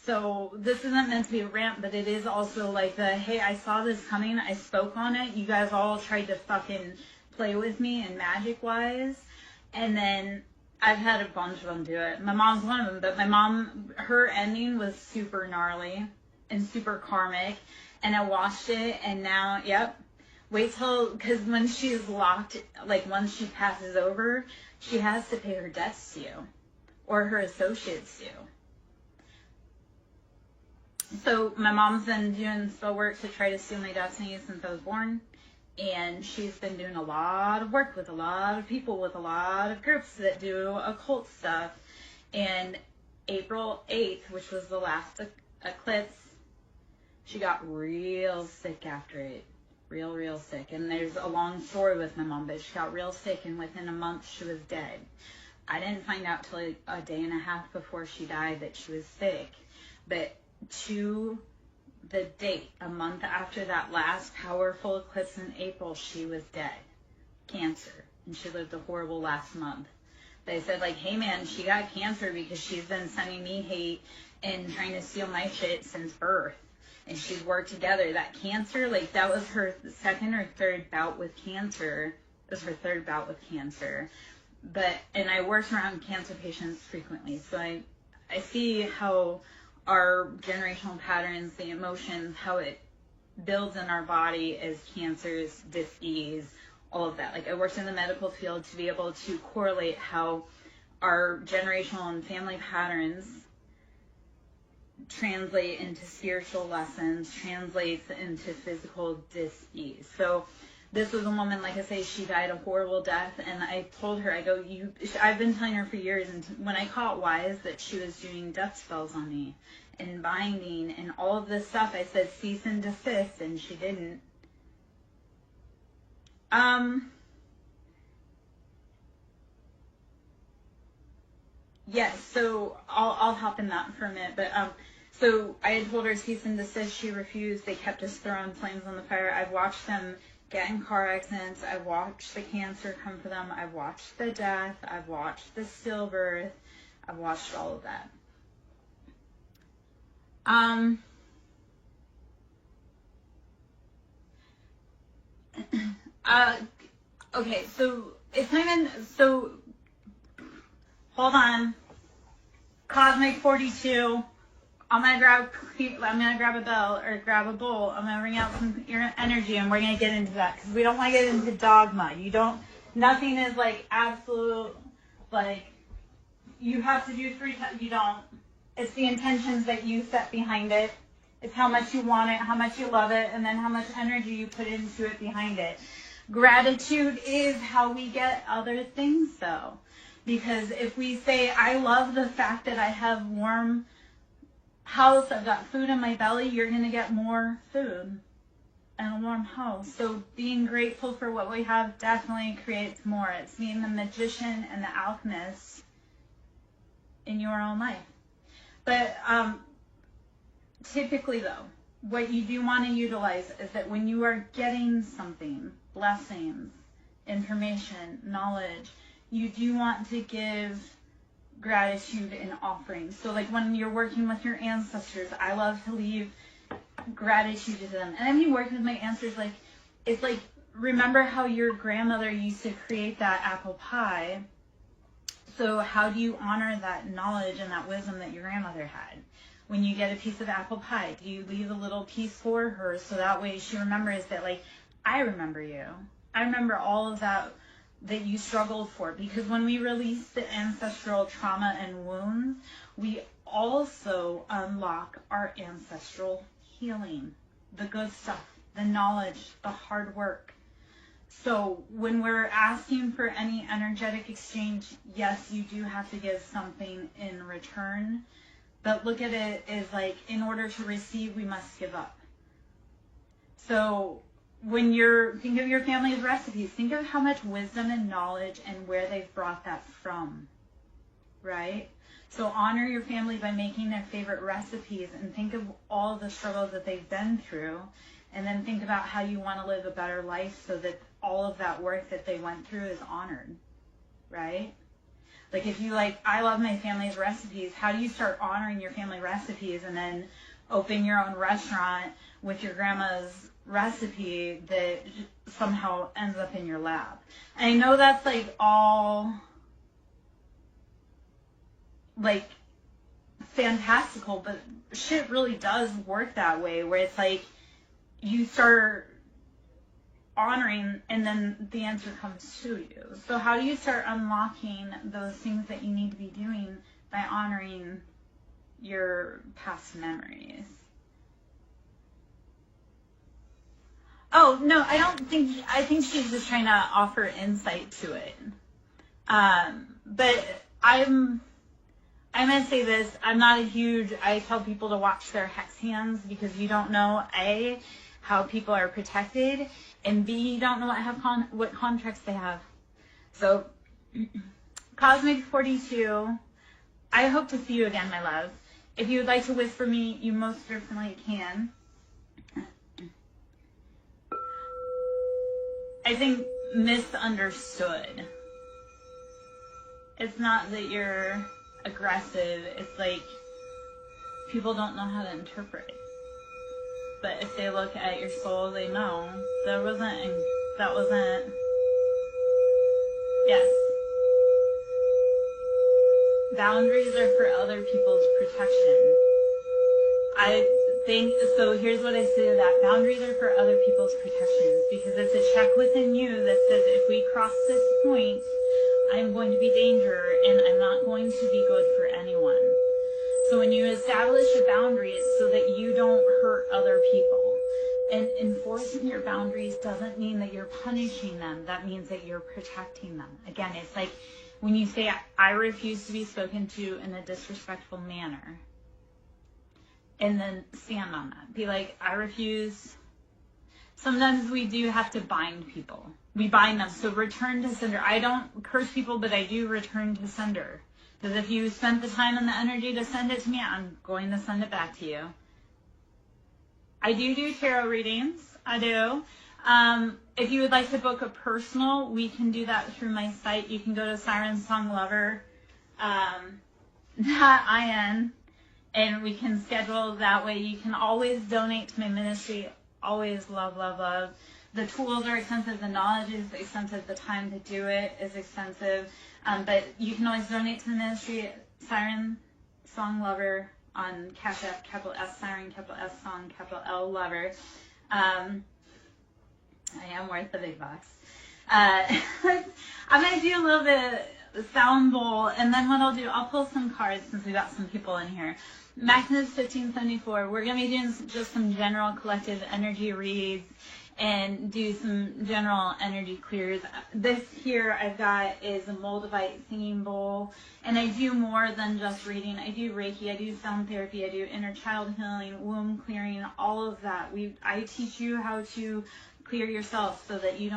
So this isn't meant to be a rant, but it is also like the, hey, I saw this coming, I spoke on it, you guys all tried to fucking play with me and magic-wise, and then I've had a bunch of them do it. My mom's one of them, but my mom, her ending was super gnarly and super karmic, and I watched it, and now, yep. Wait till, because when she's locked, like once she passes over, she has to pay her debts to you, or her associates do. So my mom's been doing spell work to try to steal my destiny since I was born, and she's been doing a lot of work with a lot of people, with a lot of groups that do occult stuff. And April 8th, which was the last eclipse, she got real sick after it. Real sick. And there's a long story with my mom, but she got real sick, and within a month she was dead. I didn't find out till a day and a half before she died that she was sick. But to the date, a month after that last powerful eclipse in April, she was dead. Cancer. And she lived a horrible last month. They said, like, hey man, she got cancer because she's been sending me hate and trying to steal my shit since birth. And she's worked together. That cancer, like, that was her second or third bout with cancer. It was her third bout with cancer. And I worked around cancer patients frequently. So I see how our generational patterns, the emotions, how it builds in our body as cancers, dis-ease, all of that. Like, I worked in the medical field to be able to correlate how our generational and family patterns translate into spiritual lessons, translates into physical dis-ease. So this was a woman, like I say, she died a horrible death, and I told her, I go, I've been telling her for years, and when I caught wise that she was doing death spells on me, and binding, and all of this stuff, I said, cease and desist, and she didn't. Yes, so I'll hop in that for a minute, but so I had told her cease and desist. She refused. They kept just throwing flames on the fire. I've watched them get in car accidents. I've watched the cancer come for them. I've watched the death. I've watched the stillbirth. I've watched all of that. Okay, so it's not even, so hold on. Cosmic 42. I'm gonna grab a bell or grab a bowl. I'm gonna bring out some energy, and we're gonna get into that because we don't want to get into dogma. Nothing is like absolute, like you have to do 3 times. You don't. It's the intentions that you set behind it, It's how much you want it, how much you love it, and then how much energy you put into it behind it. Gratitude is how we get other things, though. Because if we say, I love the fact that I have warm house, I've got food in my belly, you're going to get more food and a warm house. So being grateful for what we have definitely creates more. It's being the magician and the alchemist in your own life. But typically, though, what you do want to utilize is that when you are getting something, blessings, information, knowledge, you do want to give gratitude and offerings. So like when you're working with your ancestors, I love to leave gratitude to them. And I've been working with my ancestors, like, it's like, remember how your grandmother used to create that apple pie? So how do you honor that knowledge and that wisdom that your grandmother had? When you get a piece of apple pie, do you leave a little piece for her so that way she remembers that, like, I remember you. I remember all of that you struggled for. Because when we release the ancestral trauma and wounds, we also unlock our ancestral healing, the good stuff, the knowledge, the hard work. So when we're asking for any energetic exchange, yes, you do have to give something in return. But look at it as like, in order to receive, we must give up. So when think of your family's recipes, think of how much wisdom and knowledge and where they've brought that from, right? So honor your family by making their favorite recipes and think of all the struggles that they've been through, and then think about how you want to live a better life so that all of that work that they went through is honored, right? Like if you I love my family's recipes, how do you start honoring your family recipes and then open your own restaurant with your grandma's recipe that somehow ends up in your lap? And I know that's all fantastical, but shit really does work that way, where it's like you start honoring and then the answer comes to you. So how do you start unlocking those things that you need to be doing? By honoring your past memories. Oh, no, I think she's just trying to offer insight to it. But I'm going to say this. I tell people to watch their hex hands because you don't know, A, how people are protected, and B, you don't know what contracts they have. So, Cosmic 42, I hope to see you again, my love. If you would like to whisper me, you most certainly can. I think misunderstood. It's not that you're aggressive. It's like people don't know how to interpret it. But if they look at your soul, they know that wasn't. Yes. Boundaries are for other people's protection. I think, so here's what I say to that. Boundaries are for other people's protections because it's a check within you that says if we cross this point, I'm going to be danger and I'm not going to be good for anyone. So when you establish a boundary, it's so that you don't hurt other people. And enforcing your boundaries doesn't mean that you're punishing them. That means that you're protecting them. Again, it's like when you say, I refuse to be spoken to in a disrespectful manner. And then stand on that. Be like, I refuse. Sometimes we do have to bind people. We bind them. So return to sender. I don't curse people, but I do return to sender. Because if you spent the time and the energy to send it to me, I'm going to send it back to you. I do tarot readings. I do. If you would like to book a personal, we can do that through my site. You can go to SirenSong Lover, .in, and we can schedule that way. You can always donate to my ministry. Always love, love, love. The tools are expensive. The knowledge is expensive. The time to do it is expensive. But you can always donate to the ministry. SirenSong Lover on Cash App, capital S Siren, capital S Song, capital L Lover. I am worth the big bucks. I'm going to do a little bit sound bowl, and then what I'll do, I'll pull some cards since we got some people in here. Maximus 1574, we're going to be doing just some general collective energy reads and do some general energy clears. This here I've got is a Moldavite singing bowl, and I do more than just reading. I do Reiki, I do sound therapy, I do inner child healing, womb clearing, all of that. I teach you how to clear yourself so that you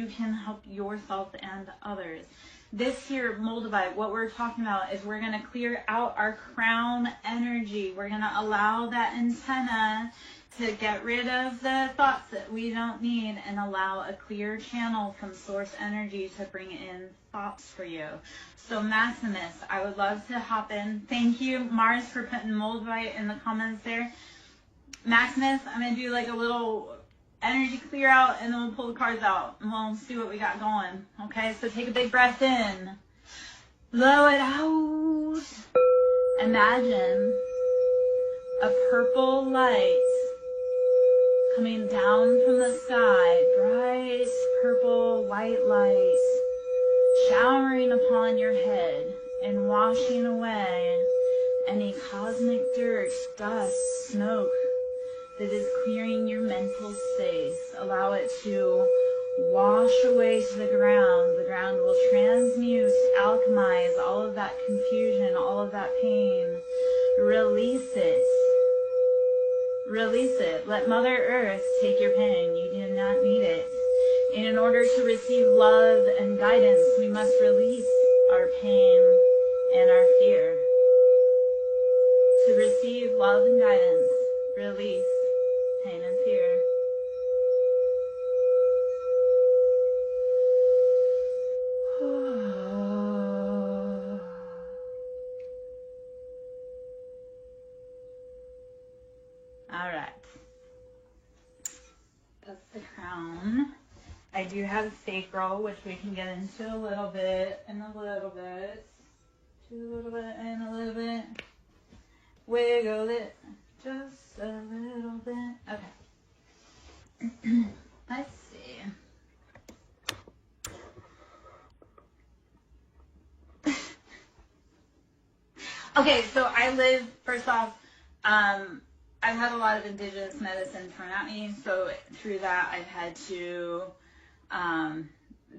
can help yourself and others. This here, Moldavite, what we're talking about is we're going to clear out our crown energy. We're going to allow that antenna to get rid of the thoughts that we don't need and allow a clear channel from source energy to bring in thoughts for you. So Maximus, I would love to hop in. Thank you, Mars, for putting Moldavite in the comments there. Maximus, I'm going to do like a little energy clear out, and then we'll pull the cards out, and we'll see what we got going. Okay, so take a big breath in. Blow it out. Imagine a purple light coming down from the sky, bright purple white light, showering upon your head and washing away any cosmic dirt, dust, smoke that is clearing your mental space. Allow it to wash away to the ground. The ground will transmute, alchemize all of that confusion, all of that pain. Release it. Release it. Let Mother Earth take your pain. You do not need it. And in order to receive love and guidance, we must release our pain and our fear. To receive love and guidance, release pain and fear. All right. That's the crown. I do have sacral, which we can get into a little bit and a little bit. To a little bit and a little bit. Wiggle it just a little bit. Okay. Let's see. Okay, so I live, first off, I've had a lot of indigenous medicine thrown at me, so through that I've had to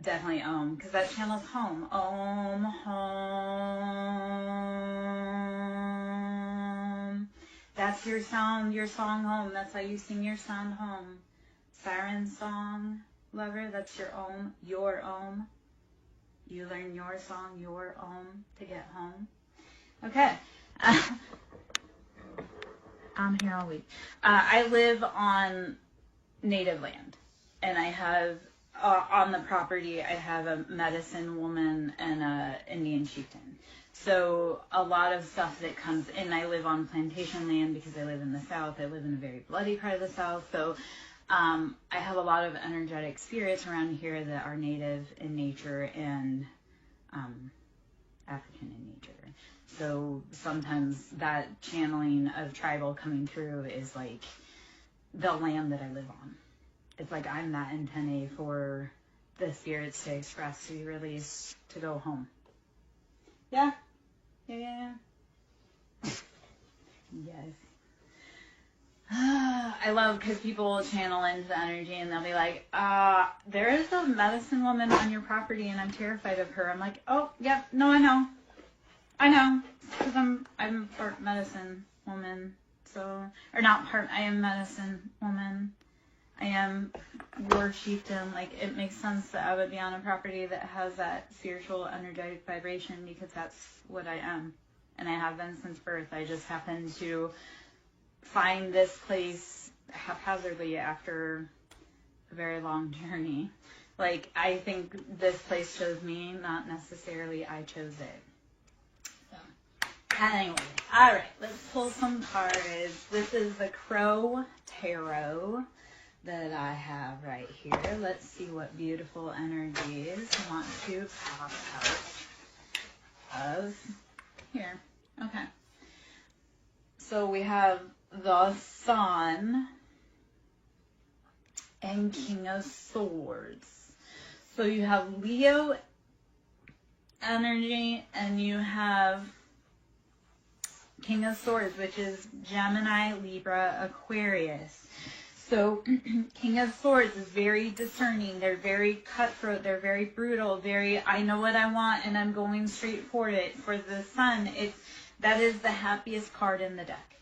definitely Om, because that channel's home. Om, home. That's your sound, your song home. That's how you sing your sound home. SirenSong, lover, that's your Om, your Om. You learn your song, your Om, to get home. Okay. I'm here all week. I live on native land, and I have, on the property, I have a medicine woman and a Indian chieftain. So a lot of stuff that comes in, I live on plantation land because I live in the South. I live in a very bloody part of the South. So I have a lot of energetic spirits around here that are native in nature and African in nature. So sometimes that channeling of tribal coming through is like the land that I live on. It's like I'm that antennae for the spirits to express, to be released, to go home. Yeah? Yeah. Yes. I love because people will channel into the energy and they'll be like, there is a medicine woman on your property and I'm terrified of her. I'm like, oh, yep, no, I know. Because I'm part medicine woman, so, or not part, I am medicine woman. I am war chieftain. Like, it makes sense that I would be on a property that has that spiritual, energetic vibration because that's what I am. And I have been since birth. I just happened to find this place haphazardly after a very long journey. Like, I think this place chose me, not necessarily I chose it. Anyway, all right, let's pull some cards. This is the Crow Tarot that I have right here. Let's see what beautiful energies I want to pop out of here. Okay. So we have the Sun and King of Swords. So you have Leo energy, and you have King of Swords, which is Gemini, Libra, Aquarius. So King of Swords is very discerning. They're very cutthroat. They're very brutal. Very, I know what I want and I'm going straight for it. For the Sun, that is the happiest card in the deck.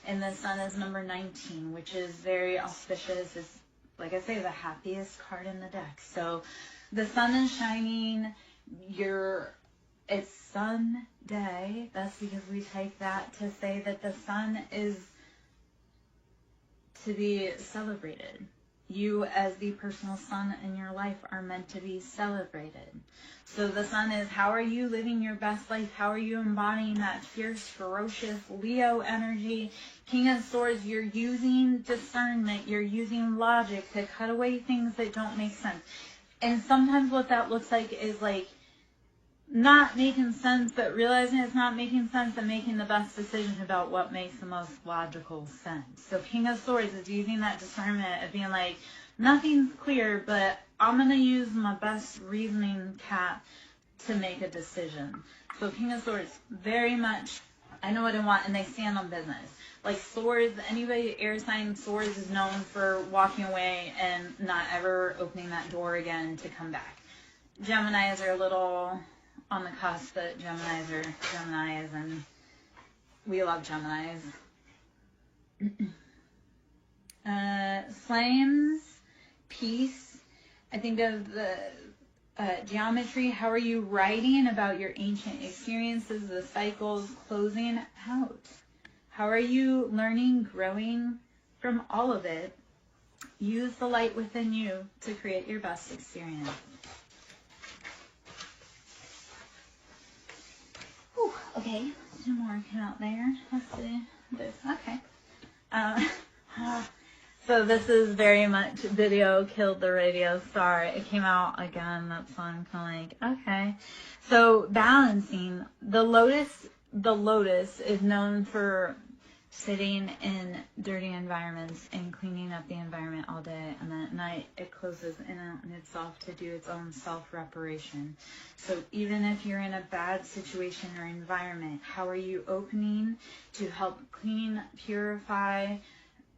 And the Sun is number 19, which is very auspicious. It's, like I say, the happiest card in the deck. So the Sun is shining. It's Sun Day. That's because we take that to say that the Sun is to be celebrated. You as the personal sun in your life are meant to be celebrated. So the Sun is, how are you living your best life? How are you embodying that fierce, ferocious Leo energy? King of Swords, you're using discernment. You're using logic to cut away things that don't make sense. And sometimes what that looks like is like not making sense, but realizing it's not making sense and making the best decision about what makes the most logical sense. So King of Swords is using that discernment of being like, nothing's clear, but I'm going to use my best reasoning cap to make a decision. So King of Swords, very much, I know what I want, and they stand on business. Like Swords, anybody air sign Swords is known for walking away and not ever opening that door again to come back. Geminis are a little on the cusp, but Geminis are Geminis, and we love Geminis. Flames, peace. I think of the geometry. How are you writing about your ancient experiences, the cycles closing out? How are you learning, growing from all of it? Use the light within you to create your best experience. Whew, okay, two more came out there. Let's see this. Okay. So this is very much video killed the radio star. It came out again. That's why I'm kind of like, okay. So balancing. The lotus is known for sitting in dirty environments and cleaning up the environment all day, and then at night it closes in on itself to do its own self-reparation. So even if you're in a bad situation or environment, how are you opening to help clean, purify,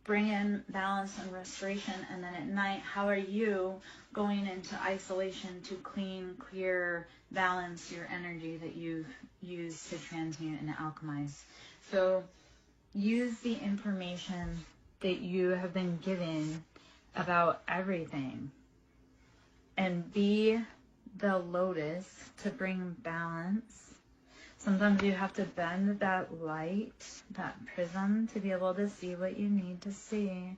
bring in balance and restoration? And then at night, how are you going into isolation to clean, clear, balance your energy that you've used to transmute and alchemize? So use the information that you have been given about everything and be the lotus to bring balance. Sometimes you have to bend that light, that prism, to be able to see what you need to see.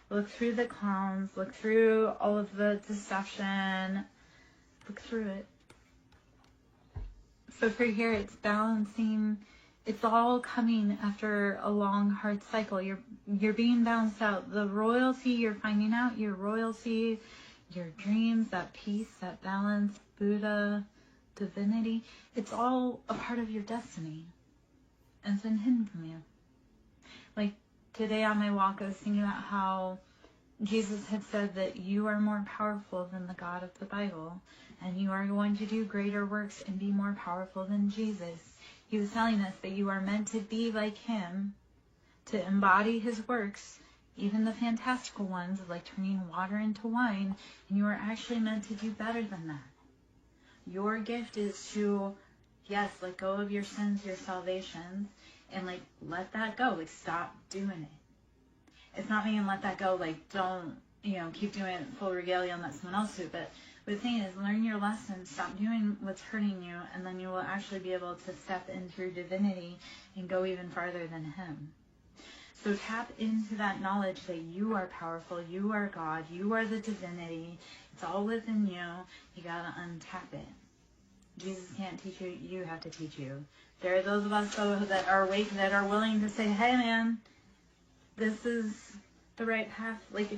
Look through the clowns, look through all of the deception, look through it. So for here, it's balancing. It's all coming after a long, hard cycle. You're being balanced out. The royalty, you're finding out your royalty, your dreams, that peace, that balance, Buddha, divinity. It's all a part of your destiny. And it's been hidden from you. Like today on my walk, I was thinking about how Jesus had said that you are more powerful than the God of the Bible. And you are going to do greater works and be more powerful than Jesus. He was telling us that you are meant to be like him, to embody his works, even the fantastical ones, like turning water into wine, and you are actually meant to do better than that. Your gift is to, yes, let go of your sins, your salvations, and like let that go. Like stop doing it. It's not meaning let that go, like don't, keep doing it full regalia and let someone else do it, but the thing is, learn your lesson, stop doing what's hurting you, and then you will actually be able to step into your divinity and go even farther than him. So tap into that knowledge that you are powerful, you are God, you are the divinity. It's all within you. You got to untap it. Jesus can't teach you, you have to teach you. There are those of us, though, that are awake, that are willing to say, hey, man, this is the right path. Like,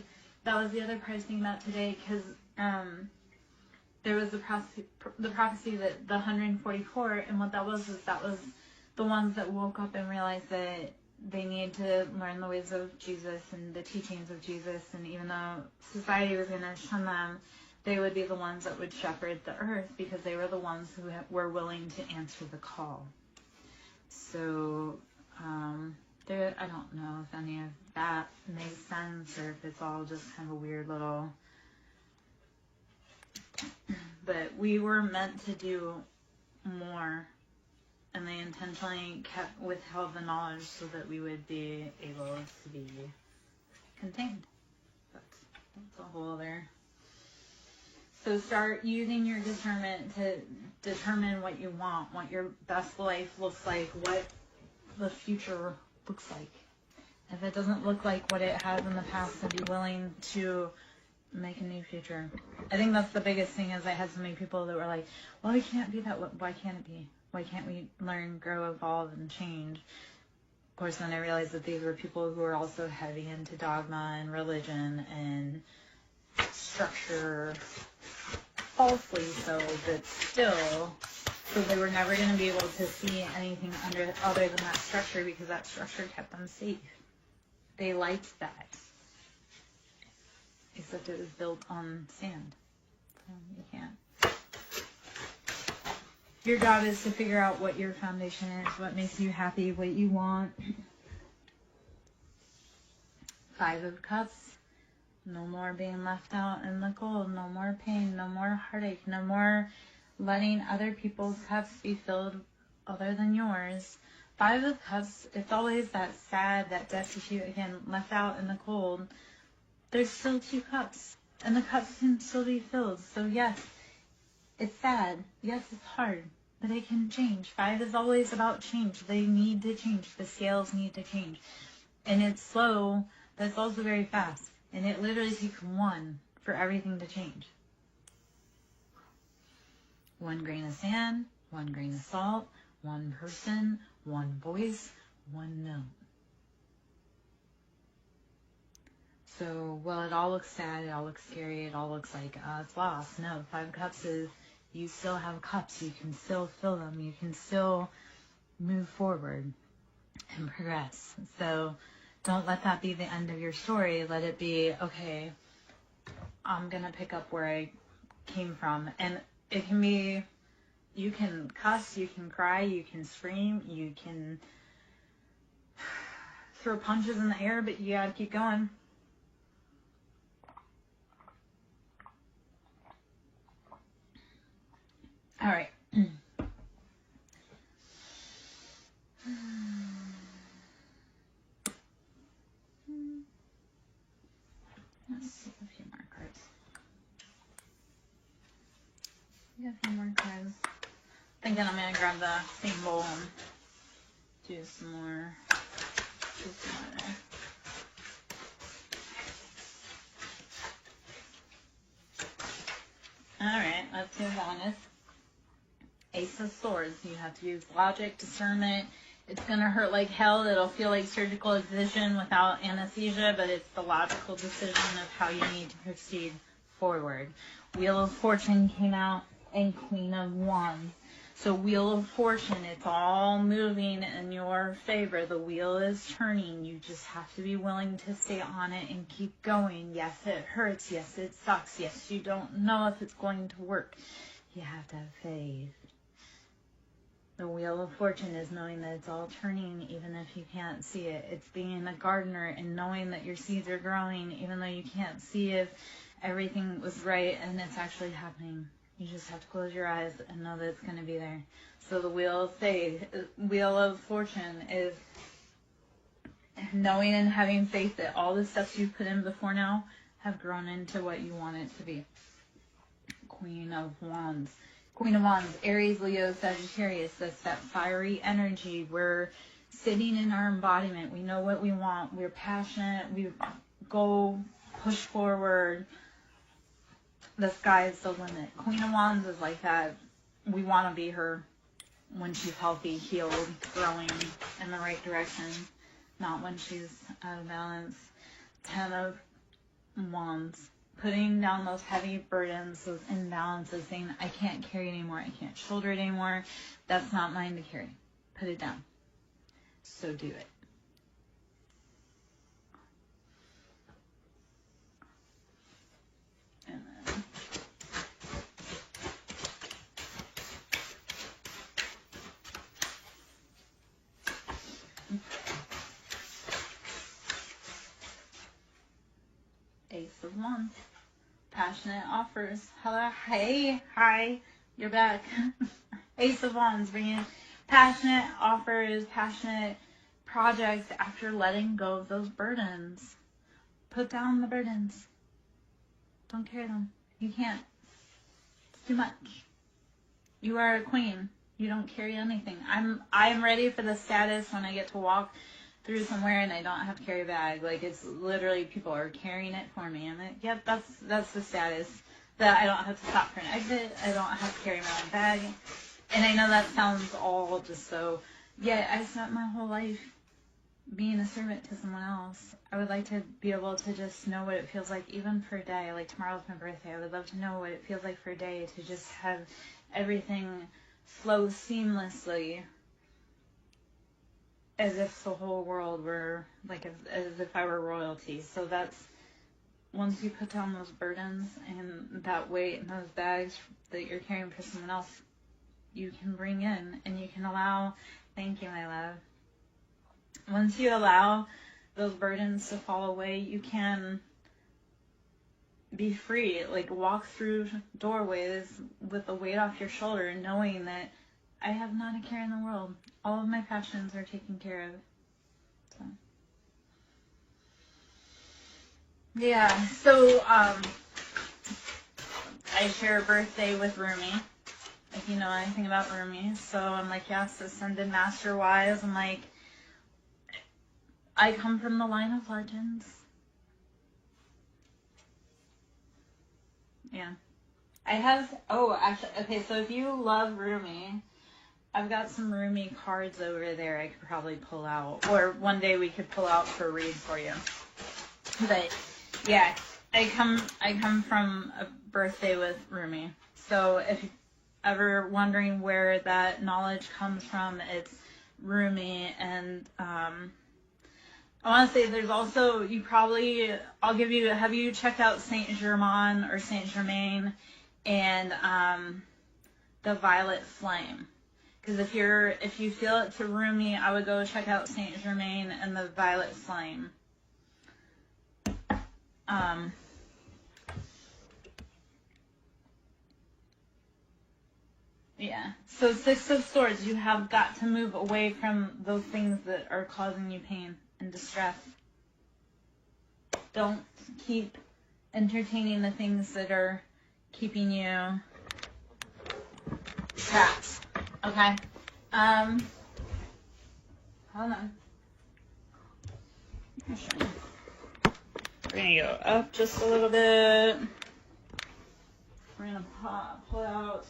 that was the other part I was thinking about today, because there was the prophecy that the 144, and what that was the ones that woke up and realized that they need to learn the ways of Jesus and the teachings of Jesus, and even though society was going to shun them, They would be the ones that would shepherd the earth because they were the ones who were willing to answer the call. So, I don't know if any of that makes sense or if it's all just kind of a weird little... But we were meant to do more, and they intentionally withheld the knowledge so that we would be able to be contained. That's a whole other... So start using your discernment to determine what you want, what your best life looks like, what the future looks like. If it doesn't look like what it has in the past, then be willing to make a new future. I think that's the biggest thing. Is I had so many people that were like, well, it can't be that. Why can't it be? Why can't we learn, grow, evolve, and change? Of course, then I realized that these were people who were also heavy into dogma and religion and structure, falsely so, but still. So they were never going to be able to see anything other than that structure because that structure kept them safe. They liked that. Except it was built on sand. So you can't. Your job is to figure out what your foundation is, what makes you happy, what you want. 5 of Cups. No more being left out in the cold. No more pain. No more heartache. No more letting other people's cups be filled other than yours. 5 of Cups, it's always that sad, that destitute, again, left out in the cold. There's still 2 cups, and the cups can still be filled. So yes, it's sad. Yes, it's hard, but it can change. 5 is always about change. They need to change. The scales need to change. And it's slow, but it's also very fast. And it literally takes 1 for everything to change. 1 grain of sand, 1 grain of salt, 1 person, 1 voice, 1 note. So, well, it all looks sad, it all looks scary, it all looks like it's lost. No, 5 Cups is you still have cups. You can still fill them. You can still move forward and progress. So don't let that be the end of your story. Let it be, okay, I'm going to pick up where I came from. And it can be, you can cuss, you can cry, you can scream, you can throw punches in the air, but you got to keep going. All right. Let's see a few more cards. We got a few more cards. Thinking I'm gonna grab the same bowl and do some more. All right, let's see what that one is. Ace of Swords. You have to use logic, discernment. It's going to hurt like hell. It'll feel like surgical excision without anesthesia, but it's the logical decision of how you need to proceed forward. Wheel of Fortune came out, and Queen of Wands. So Wheel of Fortune, it's all moving in your favor. The wheel is turning. You just have to be willing to stay on it and keep going. Yes, it hurts. Yes, it sucks. Yes, you don't know if it's going to work. You have to have faith. The Wheel of Fortune is knowing that it's all turning even if you can't see it. It's being a gardener and knowing that your seeds are growing even though you can't see if everything was right and it's actually happening. You just have to close your eyes and know that it's going to be there. So the Wheel of Fortune is knowing and having faith that all the steps you've put in before now have grown into what you want it to be. Queen of Wands. Queen of Wands, Aries, Leo, Sagittarius. That's that fiery energy. We're sitting in our embodiment. We know what we want. We're passionate. We go push forward. The sky is the limit. Queen of Wands is like that. We want to be her when she's healthy, healed, growing in the right direction, not when she's out of balance. 10 of Wands. Putting down those heavy burdens, those imbalances, saying, I can't carry anymore, I can't shoulder it anymore, that's not mine to carry. Put it down. So do it. And then Wands. Passionate offers. Hello. Hey. Hi. You're back. Ace of Wands, bringing passionate offers, passionate projects after letting go of those burdens. Put down the burdens. Don't carry them. You can't. It's too much. You are a queen. You don't carry anything. I'm ready for the status when I get to walk through somewhere and I don't have to carry a bag. Like, it's literally people are carrying it for me. And yep, that's the status. That I don't have to stop for an exit. I don't have to carry my own bag. And I know that sounds all just so, yeah, I spent my whole life being a servant to someone else. I would like to be able to just know what it feels like, even for a day. Like, tomorrow's my birthday. I would love to know what it feels like for a day to just have everything flow seamlessly, as if the whole world were, like, as if I were royalty. So that's, once you put down those burdens and that weight and those bags that you're carrying for someone else, you can bring in and you can allow, thank you, my love. Once you allow those burdens to fall away, you can be free. Like, walk through doorways with the weight off your shoulder, knowing that I have not a care in the world. All of my passions are taken care of. So, yeah. So, I share a birthday with Rumi. If you know anything about Rumi. So I'm like, yes, ascended master wise. I'm like, I come from the line of legends. Yeah. I have, oh, actually, okay, so if you love Rumi, I've got some Rumi cards over there I could probably pull out. Or one day we could pull out for a read for you. But, yeah, I come from a birthday with Rumi. So if you're ever wondering where that knowledge comes from, it's Rumi. And I want to say there's also, you probably, I'll give you, have you checked out Saint Germain or Saint Germain and the Violet Flame? Because if you feel it to Rumi, I would go check out Saint Germain and the Violet Flame. Yeah. So Six of Swords, you have got to move away from those things that are causing you pain and distress. Don't keep entertaining the things that are keeping you trapped. Okay? Hold on. We're going to go up just a little bit. We're going to pull out.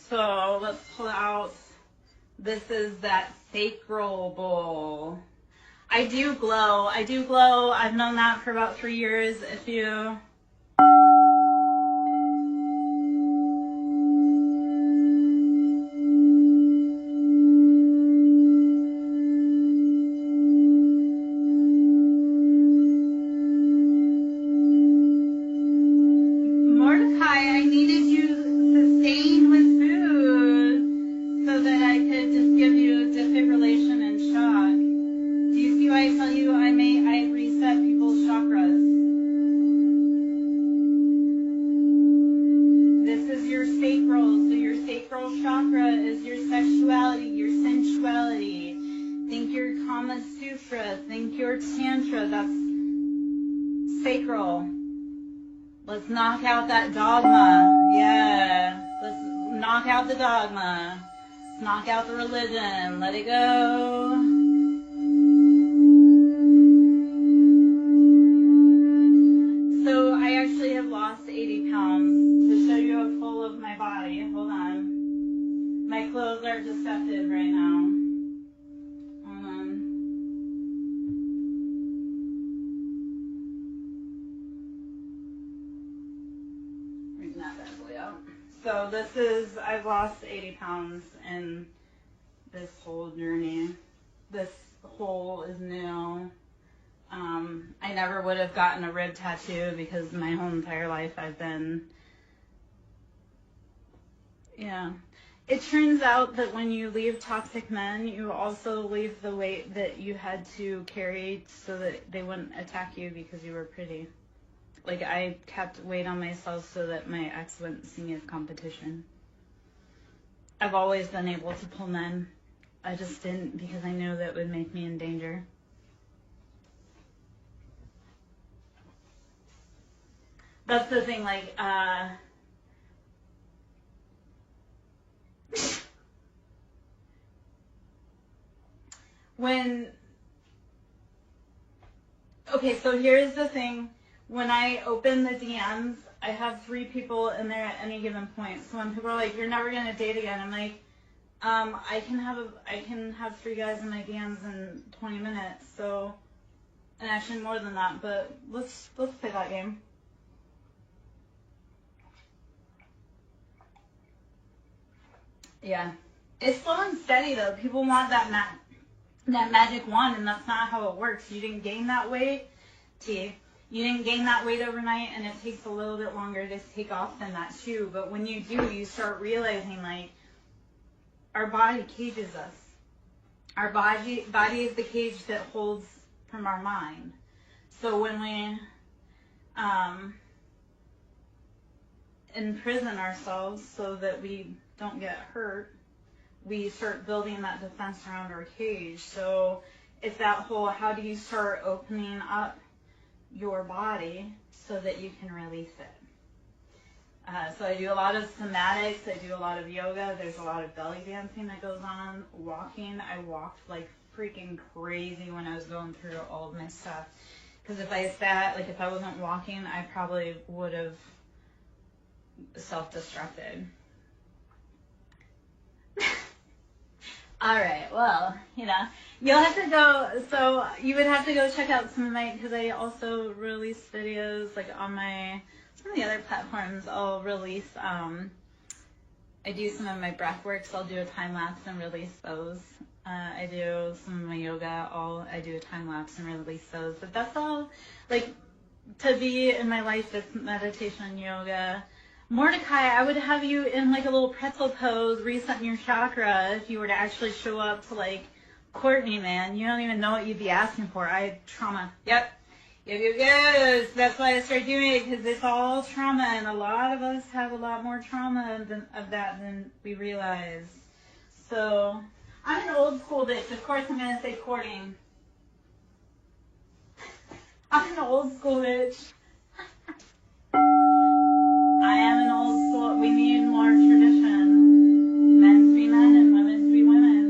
So let's pull out. This is that sacral bowl. I do glow. I've known that for about 3 years. If you... Let's knock out that dogma. Yeah. Let's knock out the dogma. Let's knock out the religion. Let it go. So I actually have lost 80 pounds. To show you a full of my body. Hold on. My clothes are deceptive right now. Hold on. So this is, I've lost 80 pounds in this whole journey. This hole is new. I never would have gotten a rib tattoo because my whole entire life I've been, yeah. It turns out that when you leave toxic men, you also leave the weight that you had to carry so that they wouldn't attack you because you were pretty. Like, I kept weight on myself so that my ex wouldn't see me as competition. I've always been able to pull men. I just didn't because I knew that would make me in danger. That's the thing, like, okay, so here's the thing. When I open the DMs, I have 3 people in there at any given point. So when people are like, "You're never gonna date again," I'm like, I can have 3 guys in my DMs in 20 minutes. So, and actually more than that. But let's play that game. Yeah, it's slow and steady though. People want that magic wand, and that's not how it works. You didn't gain that weight, T. You didn't gain that weight overnight, and it takes a little bit longer to take off than that too. But when you do, you start realizing, like, our body cages us. Our body is the cage that holds from our mind. So when we imprison ourselves so that we don't get hurt, we start building that defense around our cage. So it's that whole, how do you start opening up your body so that you can release it? So I do a lot of somatics, I do a lot of yoga, there's a lot of belly dancing that goes on, walking. I walked like freaking crazy when I was going through all of my stuff. Because if I sat, like if I wasn't walking, I probably would have self-destructed. All right, well, you know, you'll have to go, so you would have to go check out some of my, because I also release videos, like on my, some of the other platforms. I'll release, I do some of my breath work, so I'll do a time lapse and release those. I do some of my yoga, I do a time lapse and release those. But that's all, like, to be in my life, it's meditation and yoga. Mordecai, I would have you in like a little pretzel pose, resetting your chakra if you were to actually show up to like court me, man. You don't even know what you'd be asking for. I had trauma. Yep. That's why I started doing it, because it's all trauma, and a lot of us have a lot more trauma of that than we realize. So, I'm an old school bitch. Of course I'm going to say courting. I'm an old school bitch. I am an old school. We need more tradition. Men to be men and women to be women.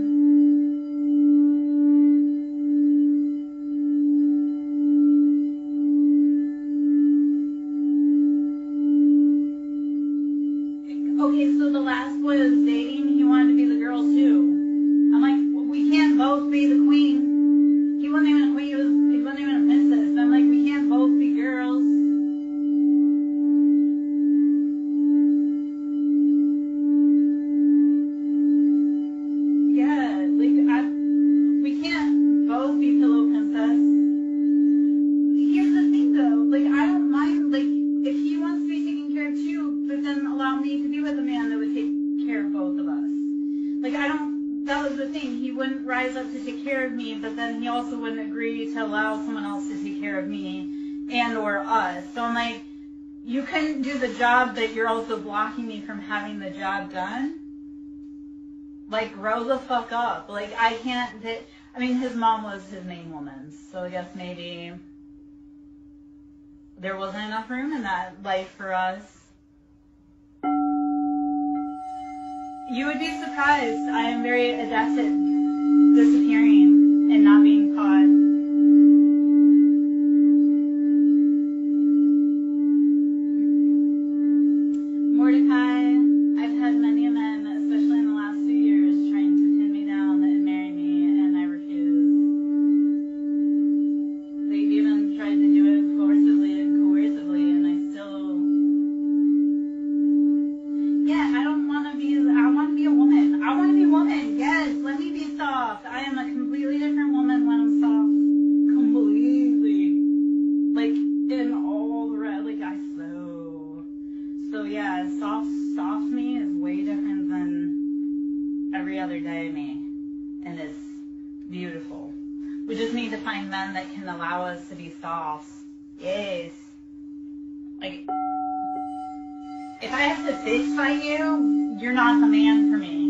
Okay, so the last boy I was dating, he wanted to be the girl too. I'm like, we can't both be the queen. He wasn't even a queen. He wasn't even a princess. I'm like, we can't both be girls. But then he also wouldn't agree to allow someone else to take care of me and or us. So I'm like, you couldn't do the job, but you're also blocking me from having the job done. Like, grow the fuck up. Like, I can't, I mean, his mom was his main woman, so I guess maybe there wasn't enough room in that life for us. You would be surprised. I am very adept at disappearing and not being caught. Mordecai, I've had many men, especially in the last few years, trying to pin me down and marry me, and I refuse. They've even tried to do it forcibly and coercively, and I still... Yeah, I want to be a woman. I want to be a woman. Yes, let me be soft. I am a completely different woman when I'm soft. Completely. Like, in all the rest, like, so yeah, soft me is way different than every other day me, and it's beautiful. We just need to find men that can allow us to be soft. Yes. Like, if I have to fist fight you, you're not the man for me.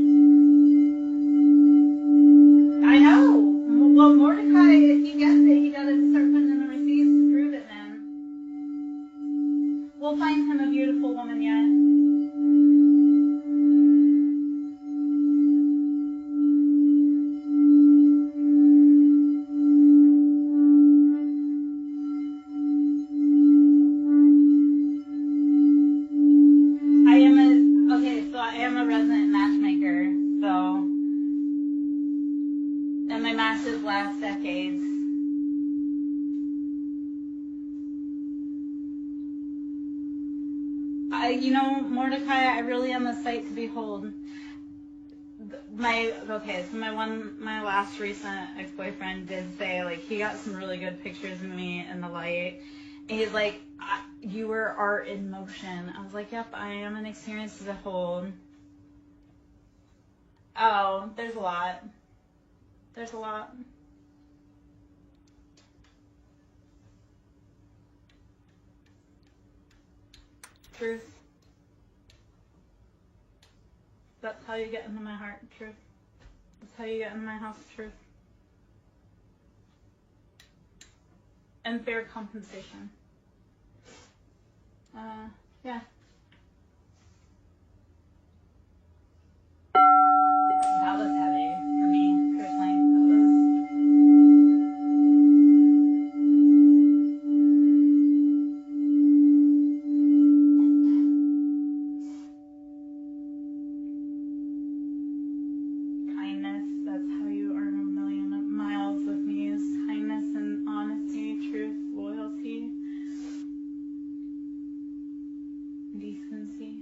I know. Well, Mordecai, if he gets it, he gotta start putting in the receipts to prove it, man. We'll find him a beautiful woman yet. I am a resident matchmaker, so and my matches last decades. Mordecai, I really am a sight to behold. My last recent ex-boyfriend did say, like, he got some really good pictures of me in the light. And he's like, you were art in motion. I was like, yep, I am an experience to behold. Oh, there's a lot. There's a lot. Truth. That's how you get into my heart. Truth. That's how you get into my house. Truth. And fair compensation. Yeah. That was heavy for me, personally. That was... Kindness, that's how you earn a million miles with me, is kindness and honesty, truth, loyalty, decency.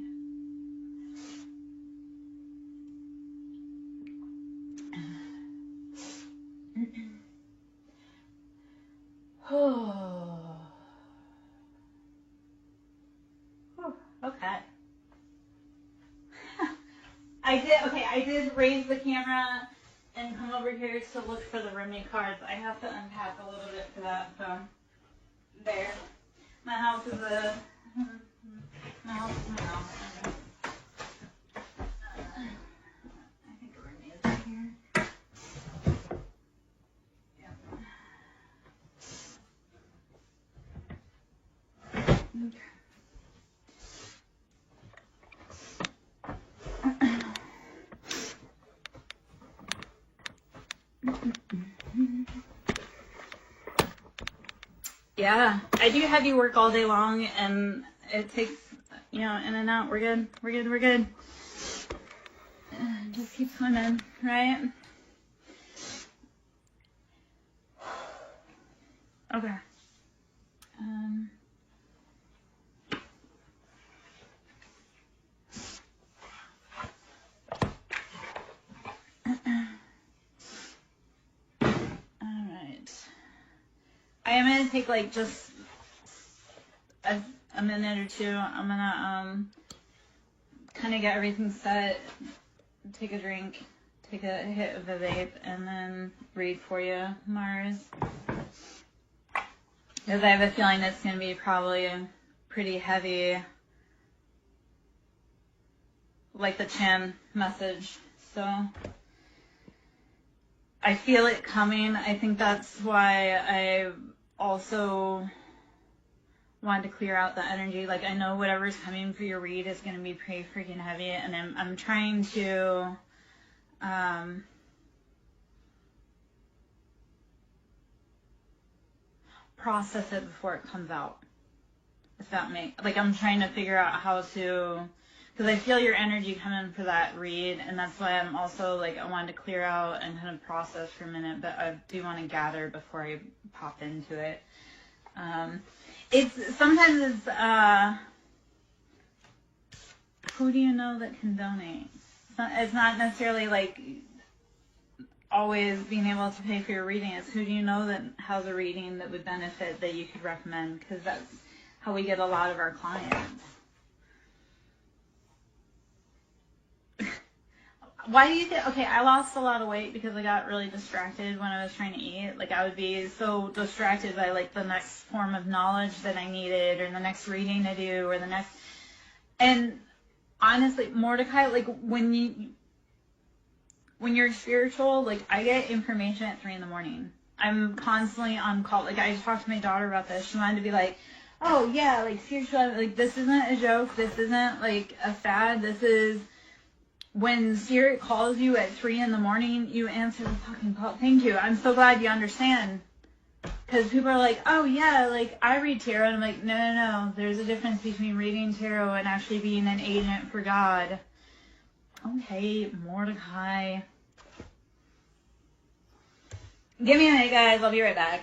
Okay. I did raise the camera and come over here to look for the roommate cards. I have to unpack a little bit for that, so there. My house is a... My house is my house. I think a roommate is right here. Yep. Okay. Yeah, I do heavy work all day long, and it takes, in and out. We're good. Just keep swimming, right? Okay. I am going to take like just a minute or two. I'm going to kind of get everything set, take a drink, take a hit of the vape, and then read for you, Mars. Because I have a feeling it's going to be probably pretty heavy, like the Chan message. So I feel it coming. I think that's why I also wanted to clear out the energy. Like, I know whatever's coming for your read is going to be pretty freaking heavy, and I'm trying to process it before it comes out. If that makes, like, I'm trying to figure out how to, because I feel your energy coming for that read, and that's why I'm also, like, I wanted to clear out and kind of process for a minute, but I do want to gather before I pop into it. Sometimes who do you know that can donate? It's not necessarily, like, always being able to pay for your reading. It's who do you know that has a reading that would benefit that you could recommend, because that's how we get a lot of our clients. Why do you think? Okay, I lost a lot of weight because I got really distracted when I was trying to eat. Like, I would be so distracted by, like, the next form of knowledge that I needed, or the next reading to do, or the next. And honestly, Mordecai, like, when you're spiritual, like, I get information at 3 a.m. I'm constantly on call. Like, I talked to my daughter about this. She wanted to be like, oh yeah, like, spiritual, like, this isn't a joke. This isn't, like, a fad. This is. When Spirit calls you at 3 a.m, you answer the fucking call. Thank you. I'm so glad you understand. Because people are like, oh yeah, like, I read tarot. And I'm like, no. There's a difference between reading tarot and actually being an agent for God. Okay, Mordecai. Give me a minute, guys. I'll be right back.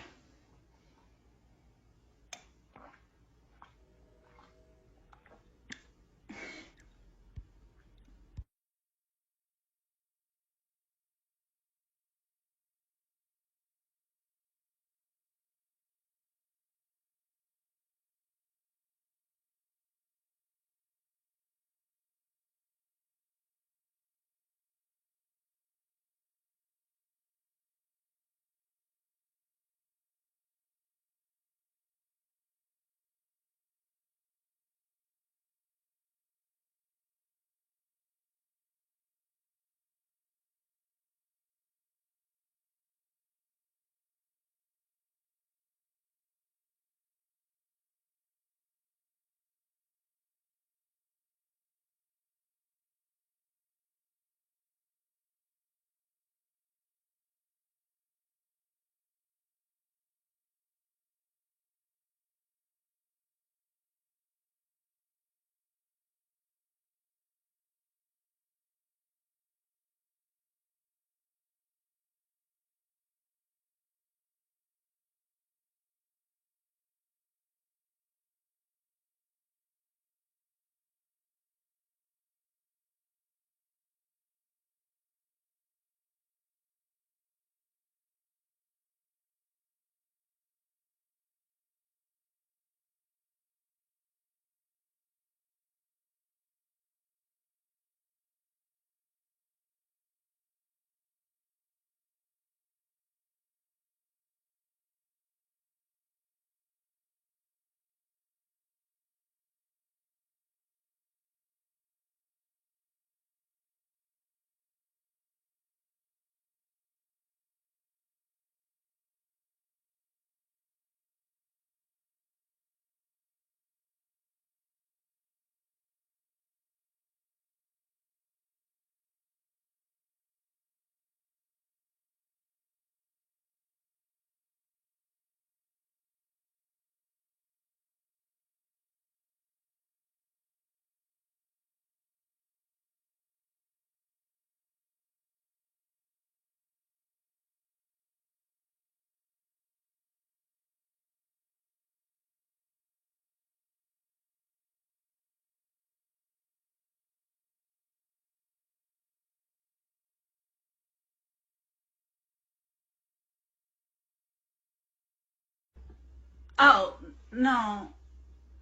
Oh, no.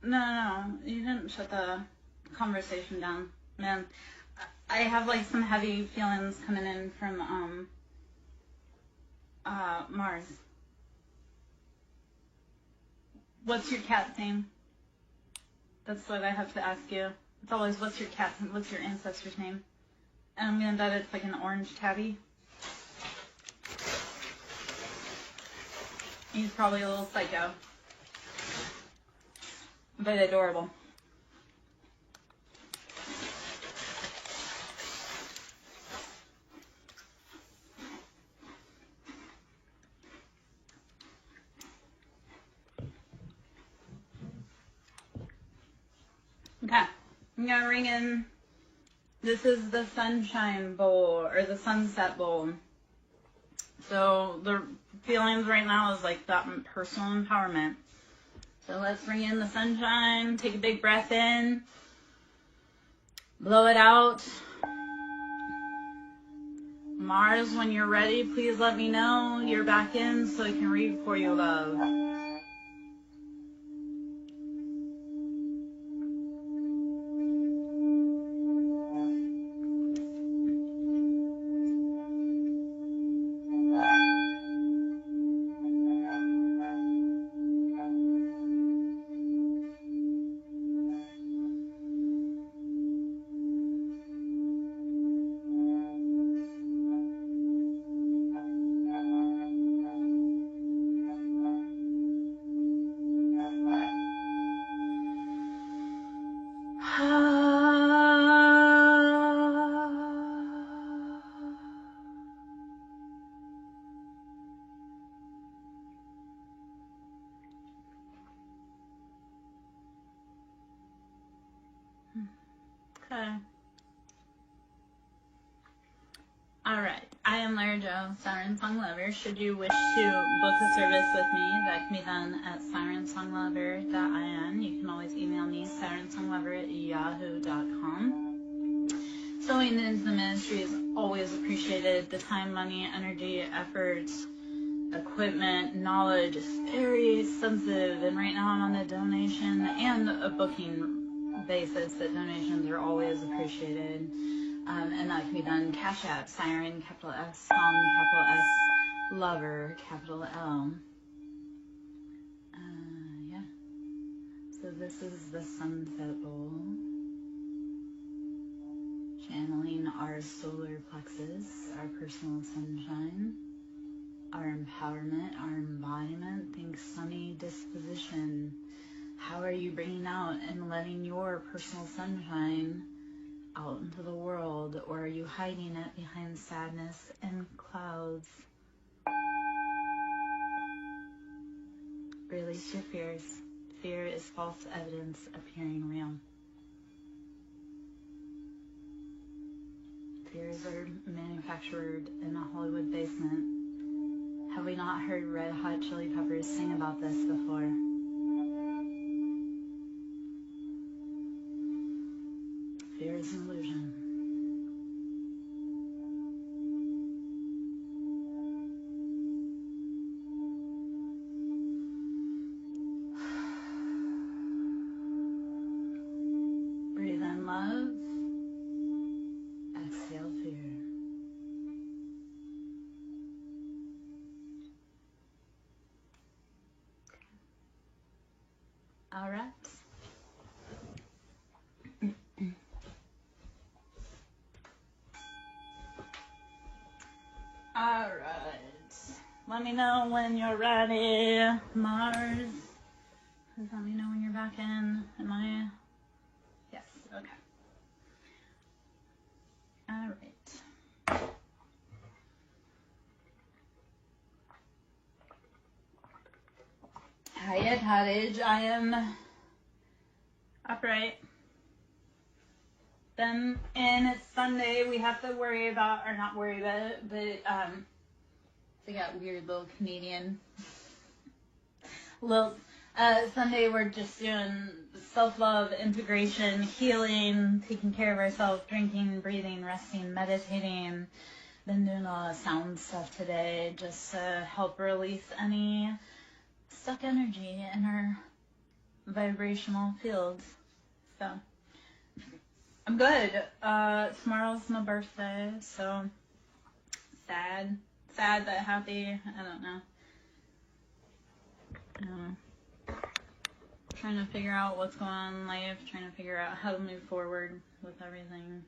No. You didn't shut the conversation down. Man, I have, like, some heavy feelings coming in from, Mars. What's your cat's name? That's what I have to ask you. It's always, what's your ancestor's name? And I'm gonna bet it's like an orange tabby. He's probably a little psycho. But adorable. Okay, I'm gonna ring in. This is the sunshine bowl, or the sunset bowl. So the feelings right now is like that personal empowerment. So let's bring in the sunshine. Take a big breath in. Blow it out. Mars, when you're ready, please let me know you're back in so I can read for you, love. Okay. Alright. I am Lara Jo, SirenSong Lover. Should you wish to book a service with me, that can be done at SirenSongLover.in. You can always email me, SirenSongLover@yahoo.com. Sewing into the ministry is always appreciated. The time, money, energy, effort, equipment, knowledge is very sensitive, and right now I'm on a donation and a booking basis that donations are always appreciated. And that can be done Cash App, Siren, capital S, Song, capital S, Lover, capital L. Yeah. So this is the Sunset Bowl. Channeling our solar plexus, our personal sunshine, our empowerment, our embodiment. Think sunny disposition. How are you bringing out and letting your personal sunshine out into the world, or are you hiding it behind sadness and clouds? Release your fears. Fear is false evidence appearing real. Fears are manufactured in a Hollywood basement. Have we not heard Red Hot Chili Peppers sing about this before? Fear is an illusion. Breathe in love. Exhale fear. All right. All right. Let me know when you're ready, Mars. Please let me know when you're back in. Am I? Yes. Okay. All right. Hyatt Cottage. I am upright. Then, and it's Sunday, we have to worry about, or not worry about it, but they got weird little comedian. Sunday we're just doing self-love, integration, healing, taking care of ourselves, drinking, breathing, resting, meditating. Been doing a lot of sound stuff today, just to help release any stuck energy in our vibrational fields. So I'm good. Tomorrow's my birthday, so sad but happy. I don't know. Trying to figure out what's going on in life, trying to figure out how to move forward with everything.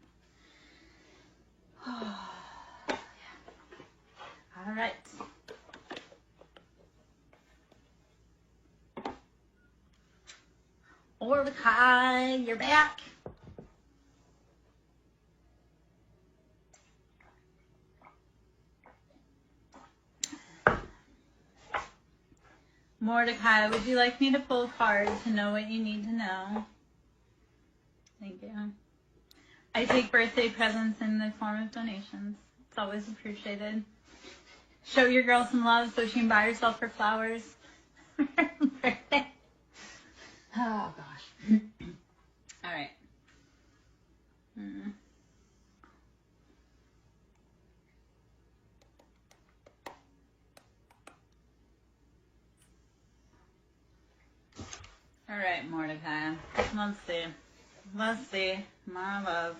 Yeah. All right. Mordecai, you're back. Mordecai, would you like me to pull a card to know what you need to know? Thank you. I take birthday presents in the form of donations. It's always appreciated. Show your girl some love so she can buy herself her flowers for her birthday. Oh, gosh. All right. All right, Mordecai. Let's see. Let's see. My love.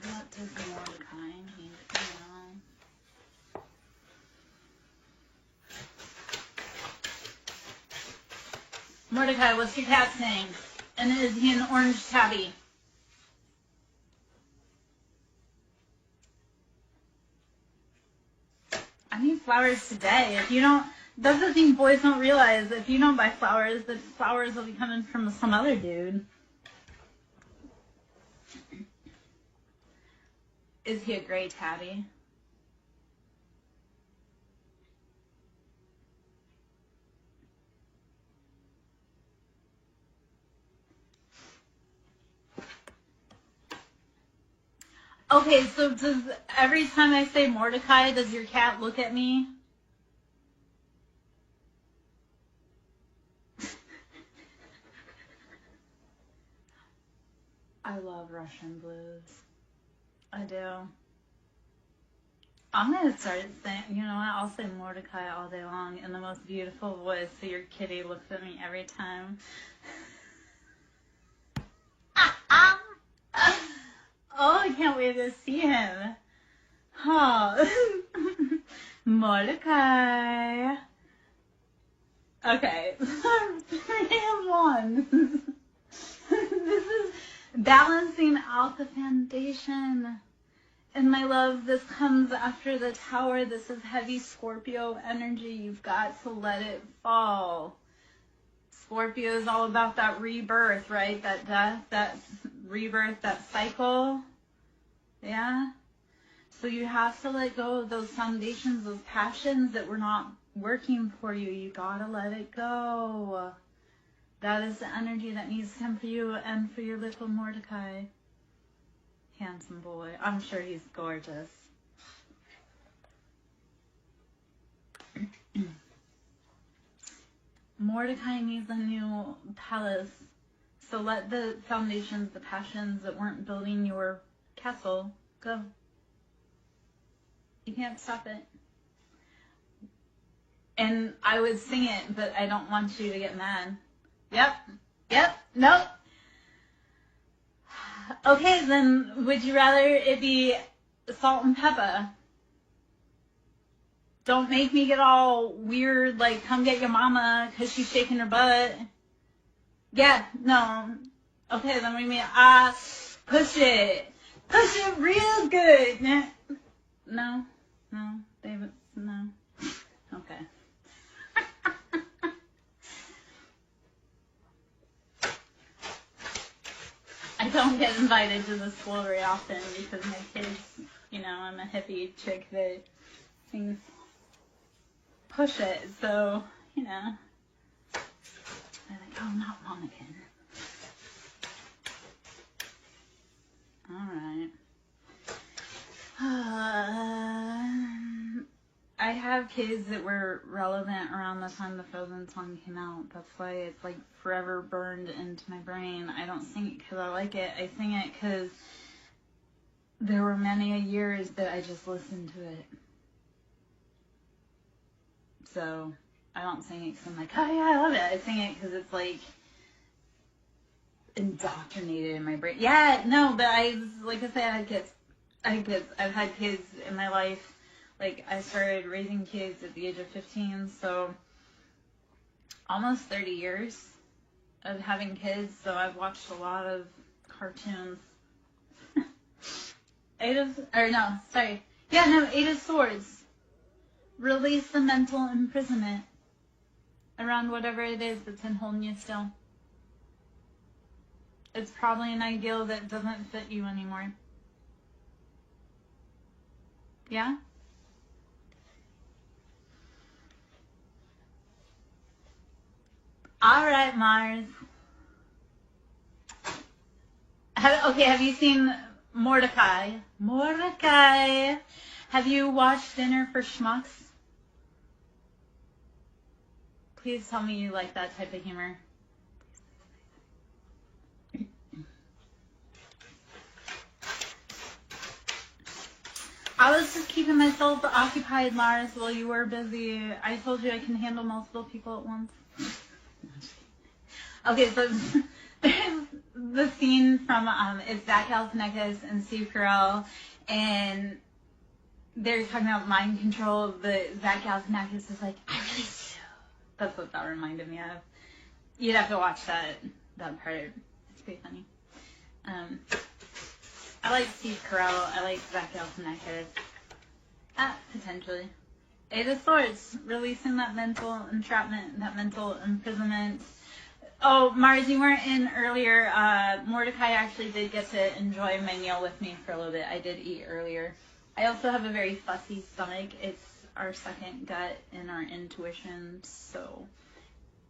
What does Mordecai need to know? Mordecai, what's your cat's name? And is he an orange tabby? I need flowers today. If you don't, that's the thing boys don't realize. If you don't buy flowers, the flowers will be coming from some other dude. Is he a gray tabby? Okay, so does every time I say Mordecai, does your cat look at me? I love Russian blues. I do. I'm going to start saying, you know what, I'll say Mordecai all day long in the most beautiful voice so your kitty looks at me every time. Oh, I can't wait to see him. Oh. Mordecai. Okay. 3-1. This is balancing out the foundation. And my love, this comes after the tower. This is heavy Scorpio energy. You've got to let it fall. Scorpio is all about that rebirth, right? That death, that rebirth, that cycle. Yeah? So you have to let go of those foundations, those passions that were not working for you. You gotta let it go. That is the energy that needs to come for you and for your little Mordecai. Handsome boy. I'm sure he's gorgeous. Mordecai needs a new palace. So let the foundations, the passions that weren't building your castle go. You can't stop it. And I would sing it, but I don't want you to get mad. Yep, nope. Okay, then would you rather it be salt and pepper? Don't make me get all weird, like come get your mama because she's shaking her butt. Yeah, no. Okay, then we mean push it real good. No, David, no. Okay. I don't get invited to the school very often because my kids, you know, I'm a hippie chick that sings push it, so, you know, they're like, oh, not Monacan. Alright. I have kids that were relevant around the time the Frozen song came out. That's why it's like forever burned into my brain. I don't sing it because I like it. I sing it because there were many years that I just listened to it. So I don't sing it because I'm like, oh yeah, I love it. I sing it because it's like indoctrinated in my brain. Yeah, no, but like I said, I had kids. I've had kids in my life. Like, I started raising kids at the age of 15, so almost 30 years of having kids, so I've watched a lot of cartoons. Eight of Swords. Release the mental imprisonment around whatever it is that's been holding you still. It's probably an ideal that doesn't fit you anymore. Yeah? All right, Mars. Have you seen Mordecai? Mordecai. Have you watched Dinner for Schmucks? Please tell me you like that type of humor. I was just keeping myself occupied, Mars, while you were busy. I told you I can handle multiple people at once. Okay, so there's the scene from it's Zach Galifianakis and Steve Carell, and they're talking about mind control. But Zach Galifianakis is like, I really do. That's what that reminded me of. You'd have to watch that part. It's pretty funny. I like Steve Carell. I like Zach Galifianakis. Potentially. Eight of Swords, releasing that mental entrapment, that mental imprisonment. Oh, Mars, you weren't in earlier. Mordecai actually did get to enjoy my meal with me for a little bit. I did eat earlier. I also have a very fussy stomach. It's our second gut in our intuition, so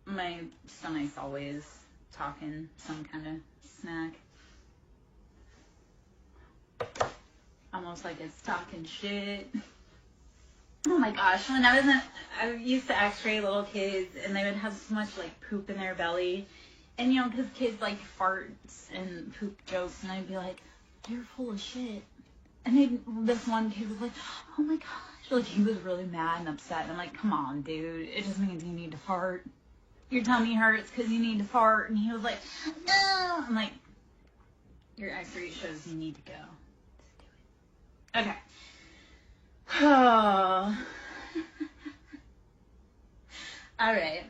my stomach's always talking some kind of snack. Almost like it's talking shit. Oh my gosh, when I used to x-ray little kids and they would have so much like poop in their belly. And you know, because kids like farts and poop jokes, and I'd be like, you're full of shit. And this one kid was like, oh my gosh. Like, he was really mad and upset. And I'm like, come on, dude. It just means you need to fart. Your tummy hurts because you need to fart. And he was like, no. I'm like, your x-ray shows you need to go. Just do it. Okay. Oh. All right.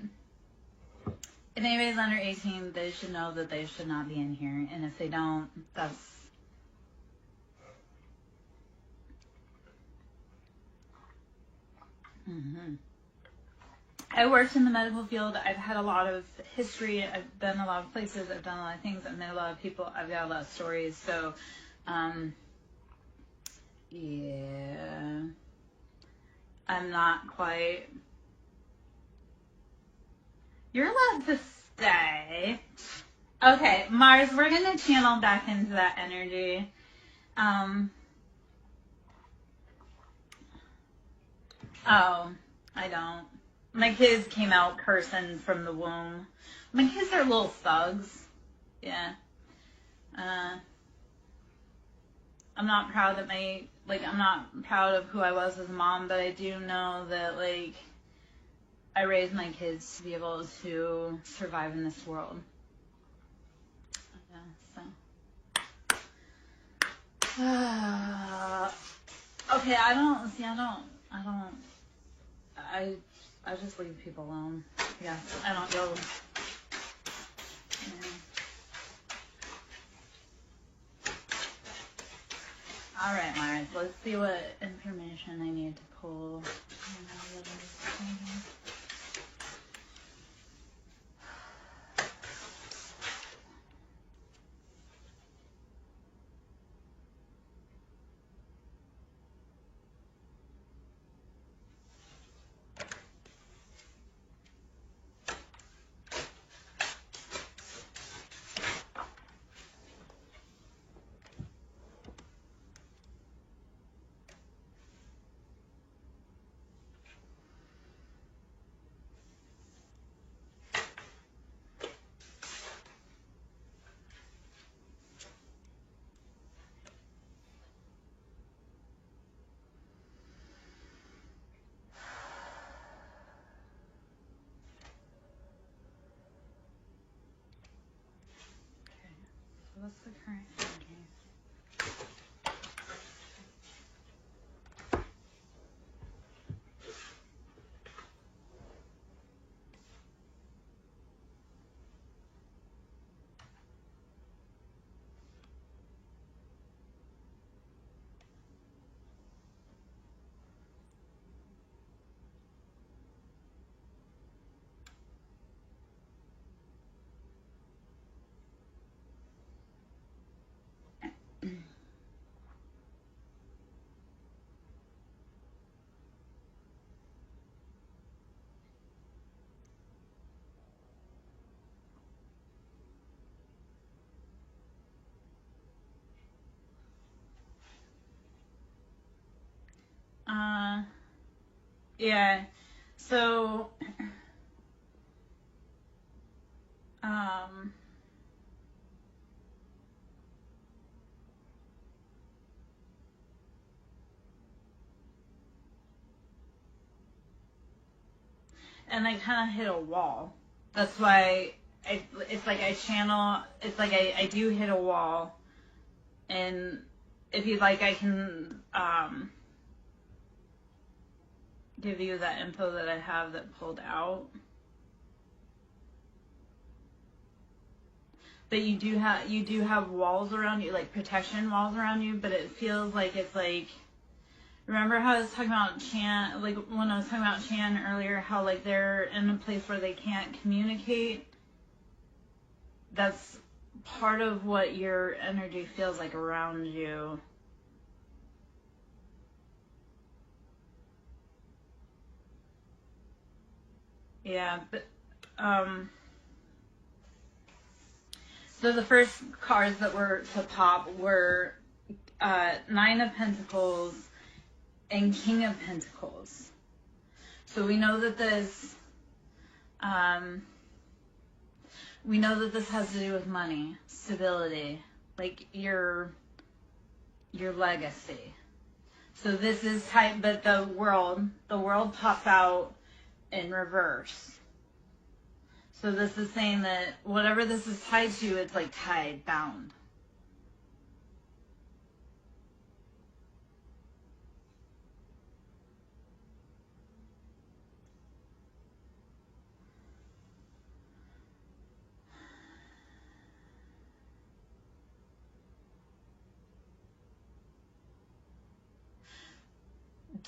If anybody's under 18, they should know that they should not be in here. And if they don't, that's... Mm-hmm. I worked in the medical field. I've had a lot of history. I've been a lot of places. I've done a lot of things. I've met a lot of people. I've got a lot of stories. So, yeah. I'm not quite... You're allowed to stay. Okay, Mars, we're going to channel back into that energy. Oh, I don't. My kids came out cursing from the womb. My kids are little thugs. Yeah. I'm not proud that I'm not proud of who I was as a mom, but I do know that, like, I raised my kids to be able to survive in this world. Yeah, so. Okay, I just leave people alone. Yeah, I don't go. Yeah. All right, Myra, let's see what information I need to pull. What's the current energy? Yeah, so, and I kind of hit a wall. That's why it's like I channel, it's like I do hit a wall, and if you'd like, I can, give you that info that I have that pulled out. But you do have walls around you, like protection walls around you, but it feels like it's like, remember how I was talking about Chan, like when I was talking about Chan earlier, how like they're in a place where they can't communicate? that's part of what your energy feels like around you. Yeah, but so the first cards that were to pop were Nine of Pentacles and King of Pentacles. So we know that this has to do with money, stability, like your legacy. So this is type, but the world pops out in reverse. So this is saying that whatever this is tied to, it's like tied, bound.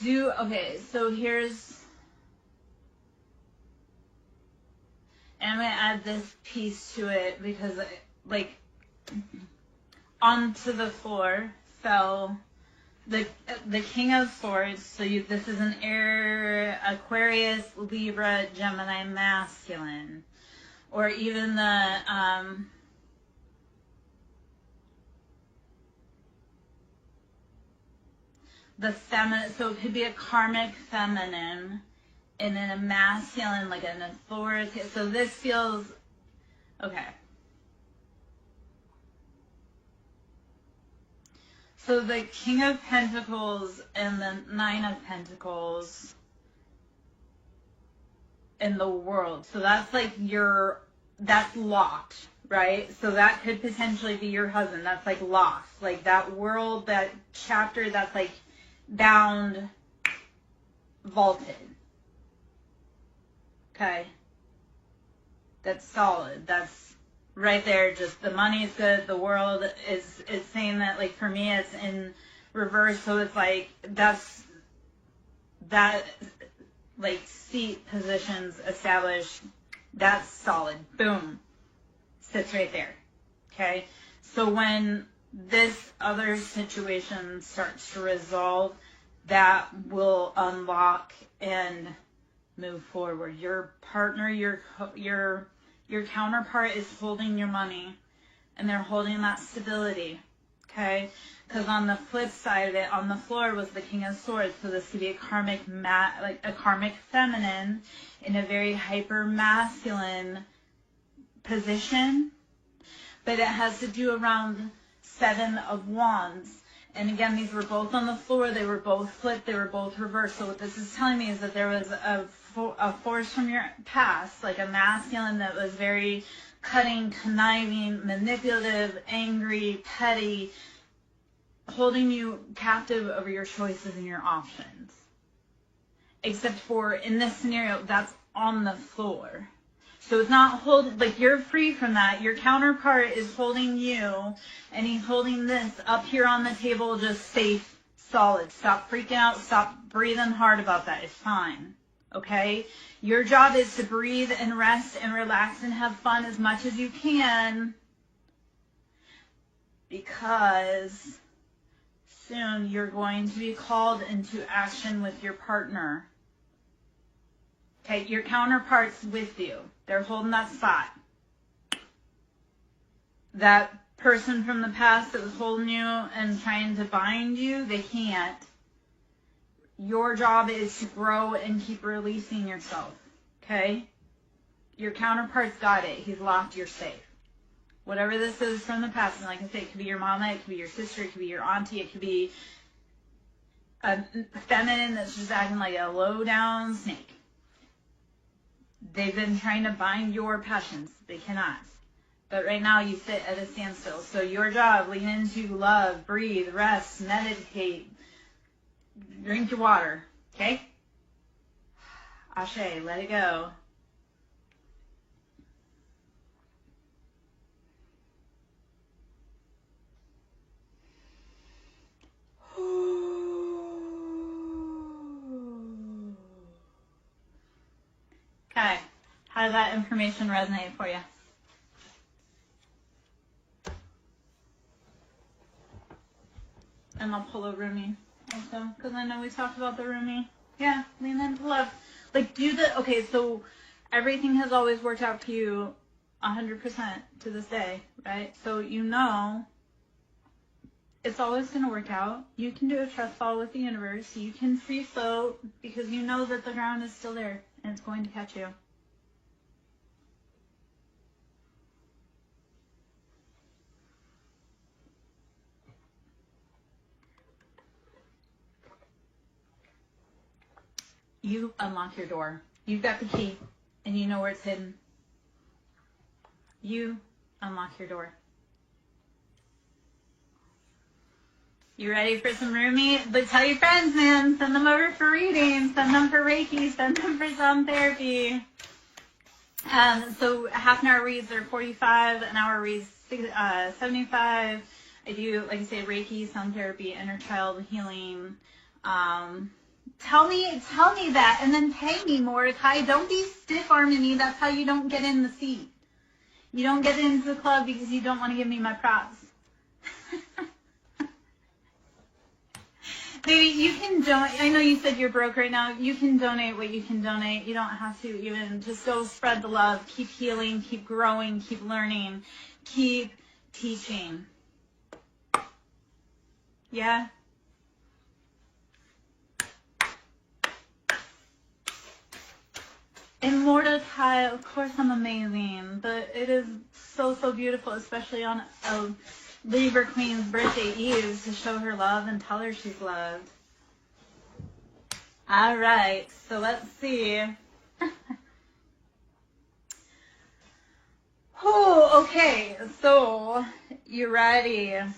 Okay, so here's, and I'm going to add this piece to it because, like, onto the floor fell the King of Swords. So this is an Air, Aquarius, Libra, Gemini masculine, or even the feminine. So it could be a karmic feminine, and then a masculine, like an authority. So this feels okay. So the King of Pentacles and the Nine of Pentacles in the world. So that's like that's locked, right? So that could potentially be your husband. That's like lost. Like that world, that chapter that's like bound, vaulted. Okay. That's solid. That's right there. Just the money's good. The world is saying that, like, for me, it's in reverse. So it's like that, like, seat positions established. That's solid. Boom. Sits right there. Okay. So when this other situation starts to resolve, that will unlock and move forward. Your partner, your counterpart is holding your money, and they're holding that stability, okay? Because on the flip side of it, on the floor was the King of Swords. So this could be a karmic a karmic feminine in a very hyper masculine position, but it has to do around Seven of Wands. And again, these were both on the floor. They were both flipped. They were both reversed. So what this is telling me is that there was a force from your past, like a masculine that was very cutting, conniving, manipulative, angry, petty, holding you captive over your choices and your options. Except for, in this scenario, that's on the floor. So it's not like you're free from that. Your counterpart is holding you, and he's holding this up here on the table, just safe, solid. Stop freaking out. Stop breathing hard about that. It's fine. Okay? Your job is to breathe and rest and relax and have fun as much as you can, because soon you're going to be called into action with your partner. Okay? Your counterpart's with you. They're holding that spot. That person from the past that was holding you and trying to bind you, they can't. Your job is to grow and keep releasing yourself. Okay? Your counterpart's got it. He's locked. You're safe. Whatever this is from the past, and like I say, it could be your mama, it could be your sister, it could be your auntie, it could be a feminine that's just acting like a low-down snake. They've been trying to bind your passions. They cannot. But right now you sit at a standstill. So your job, lean into love, breathe, rest, meditate, drink your water. Okay? Ashe, let it go. Okay. How did that information resonate for you? And I'll pull a roomie also, because I know we talked about the roomie. Yeah, lean into love. Like, okay, so everything has always worked out for you 100% to this day, right? So you know it's always going to work out. You can do a trust fall with the universe. You can free float because you know that the ground is still there and it's going to catch you. You unlock your door. You've got the key and you know where it's hidden. You unlock your door. You ready for some roomie? But tell your friends, man. Send them over for readings. Send them for Reiki. Send them for sound therapy. So half an hour reads are 45. An hour reads 75. I do, like I say, Reiki, sound therapy, inner child healing. Tell me that, and then pay me, Mordecai. Don't be stiff-arming me. That's how you don't get in the seat. You don't get into the club because you don't want to give me my props. Baby, you can donate. I know you said you're broke right now. You can donate what you can donate. You don't have to even. Just go spread the love. Keep healing. Keep growing. Keep learning. Keep teaching. Yeah? And Mordecai, of course I'm amazing, but it is so, so beautiful, especially on a Libra Queen's birthday eve, to show her love and tell her she's loved. All right, so let's see. Oh, okay, so you ready? I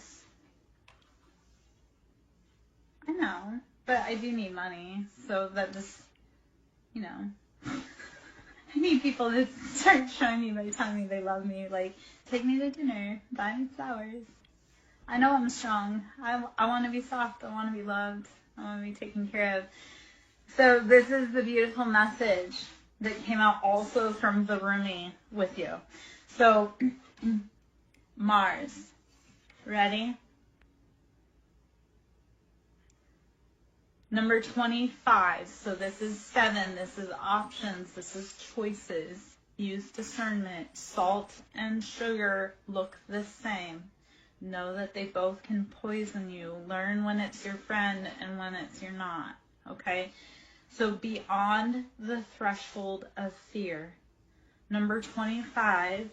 know, but I do need money, so that just, you know. I need people to start showing me by telling me they love me. Like, take me to dinner, buy me flowers. I know I'm strong. I want to be soft. I want to be loved. I want to be taken care of. So this is the beautiful message that came out also from the roomie with you. So, Mars. Ready? Number 25. So this is 7. This is options. This is choices. Use discernment. Salt and sugar look the same. Know that they both can poison you. Learn when it's your friend and when it's your not. Okay? So beyond the threshold of fear. Number 25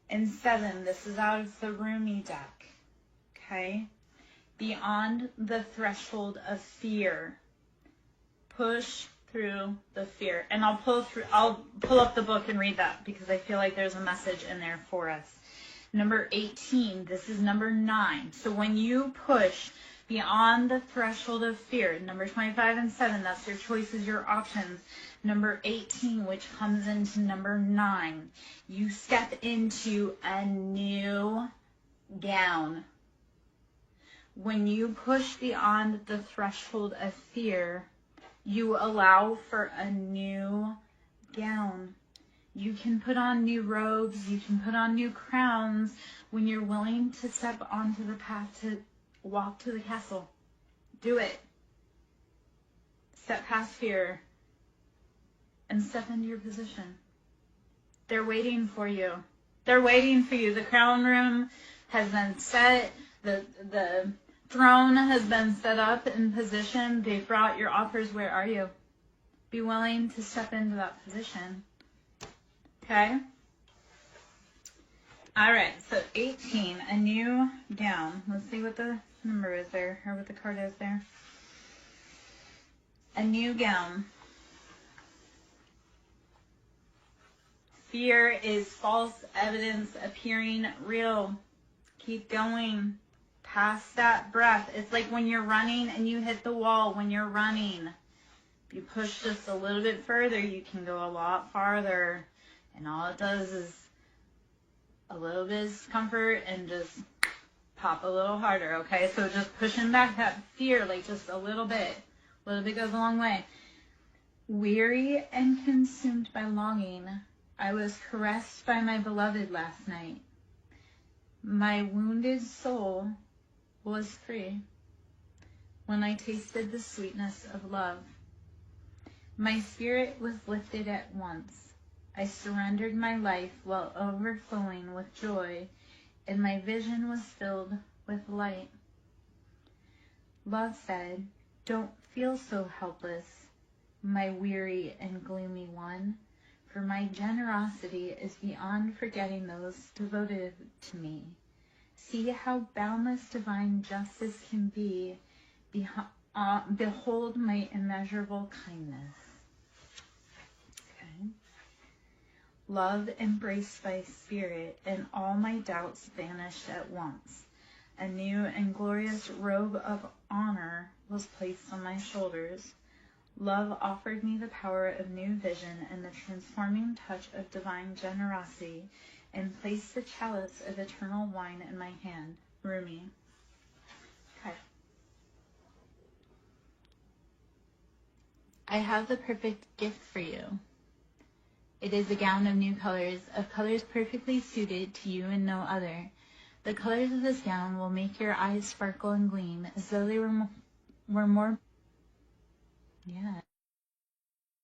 and 7. This is out of the roomie deck. Okay? Beyond the threshold of fear. Push through the fear. And I'll pull up the book and read that because I feel like there's a message in there for us. Number 18, this is number 9. So when you push beyond the threshold of fear, number 25 and 7, that's your choices, your options. Number 18, which comes into number 9, you step into a new gown. When you push beyond the threshold of fear, you allow for a new gown. You can put on new robes. You can put on new crowns when you're willing to step onto the path to walk to the castle. Do it. Step past fear and step into your position. They're waiting for you. They're waiting for you. The crown room has been set. The throne has been set up in position. They've brought your offers. Where are you? Be willing to step into that position. Okay? All right, so 18, a new gown. Let's see what the number is there, or what the card is there. A new gown. Fear is false evidence appearing real. Keep going. Past that breath. It's like when you're running and you hit the wall. When you're running, if you push just a little bit further, you can go a lot farther. And all it does is a little bit of discomfort and just pop a little harder, okay? So just pushing back that fear, like just a little bit. A little bit goes a long way. Weary and consumed by longing, I was caressed by my beloved last night. My wounded soul was free. when I tasted the sweetness of love. My spirit was lifted at once. I surrendered my life while overflowing with joy, and my vision was filled with light. Love said, "Don't feel so helpless, my weary and gloomy one, for my generosity is beyond forgetting those devoted to me. See how boundless divine justice can be. Behold my immeasurable kindness." Okay. Love embraced my spirit, and all my doubts vanished at once. A new and glorious robe of honor was placed on my shoulders. Love offered me the power of new vision and the transforming touch of divine generosity, and placed the chalice of eternal wine in my hand. Rumi. Okay. I have the perfect gift for you. It is a gown of new colors, of colors perfectly suited to you and no other. The colors of this gown will make your eyes sparkle and gleam as though they were more... Yeah.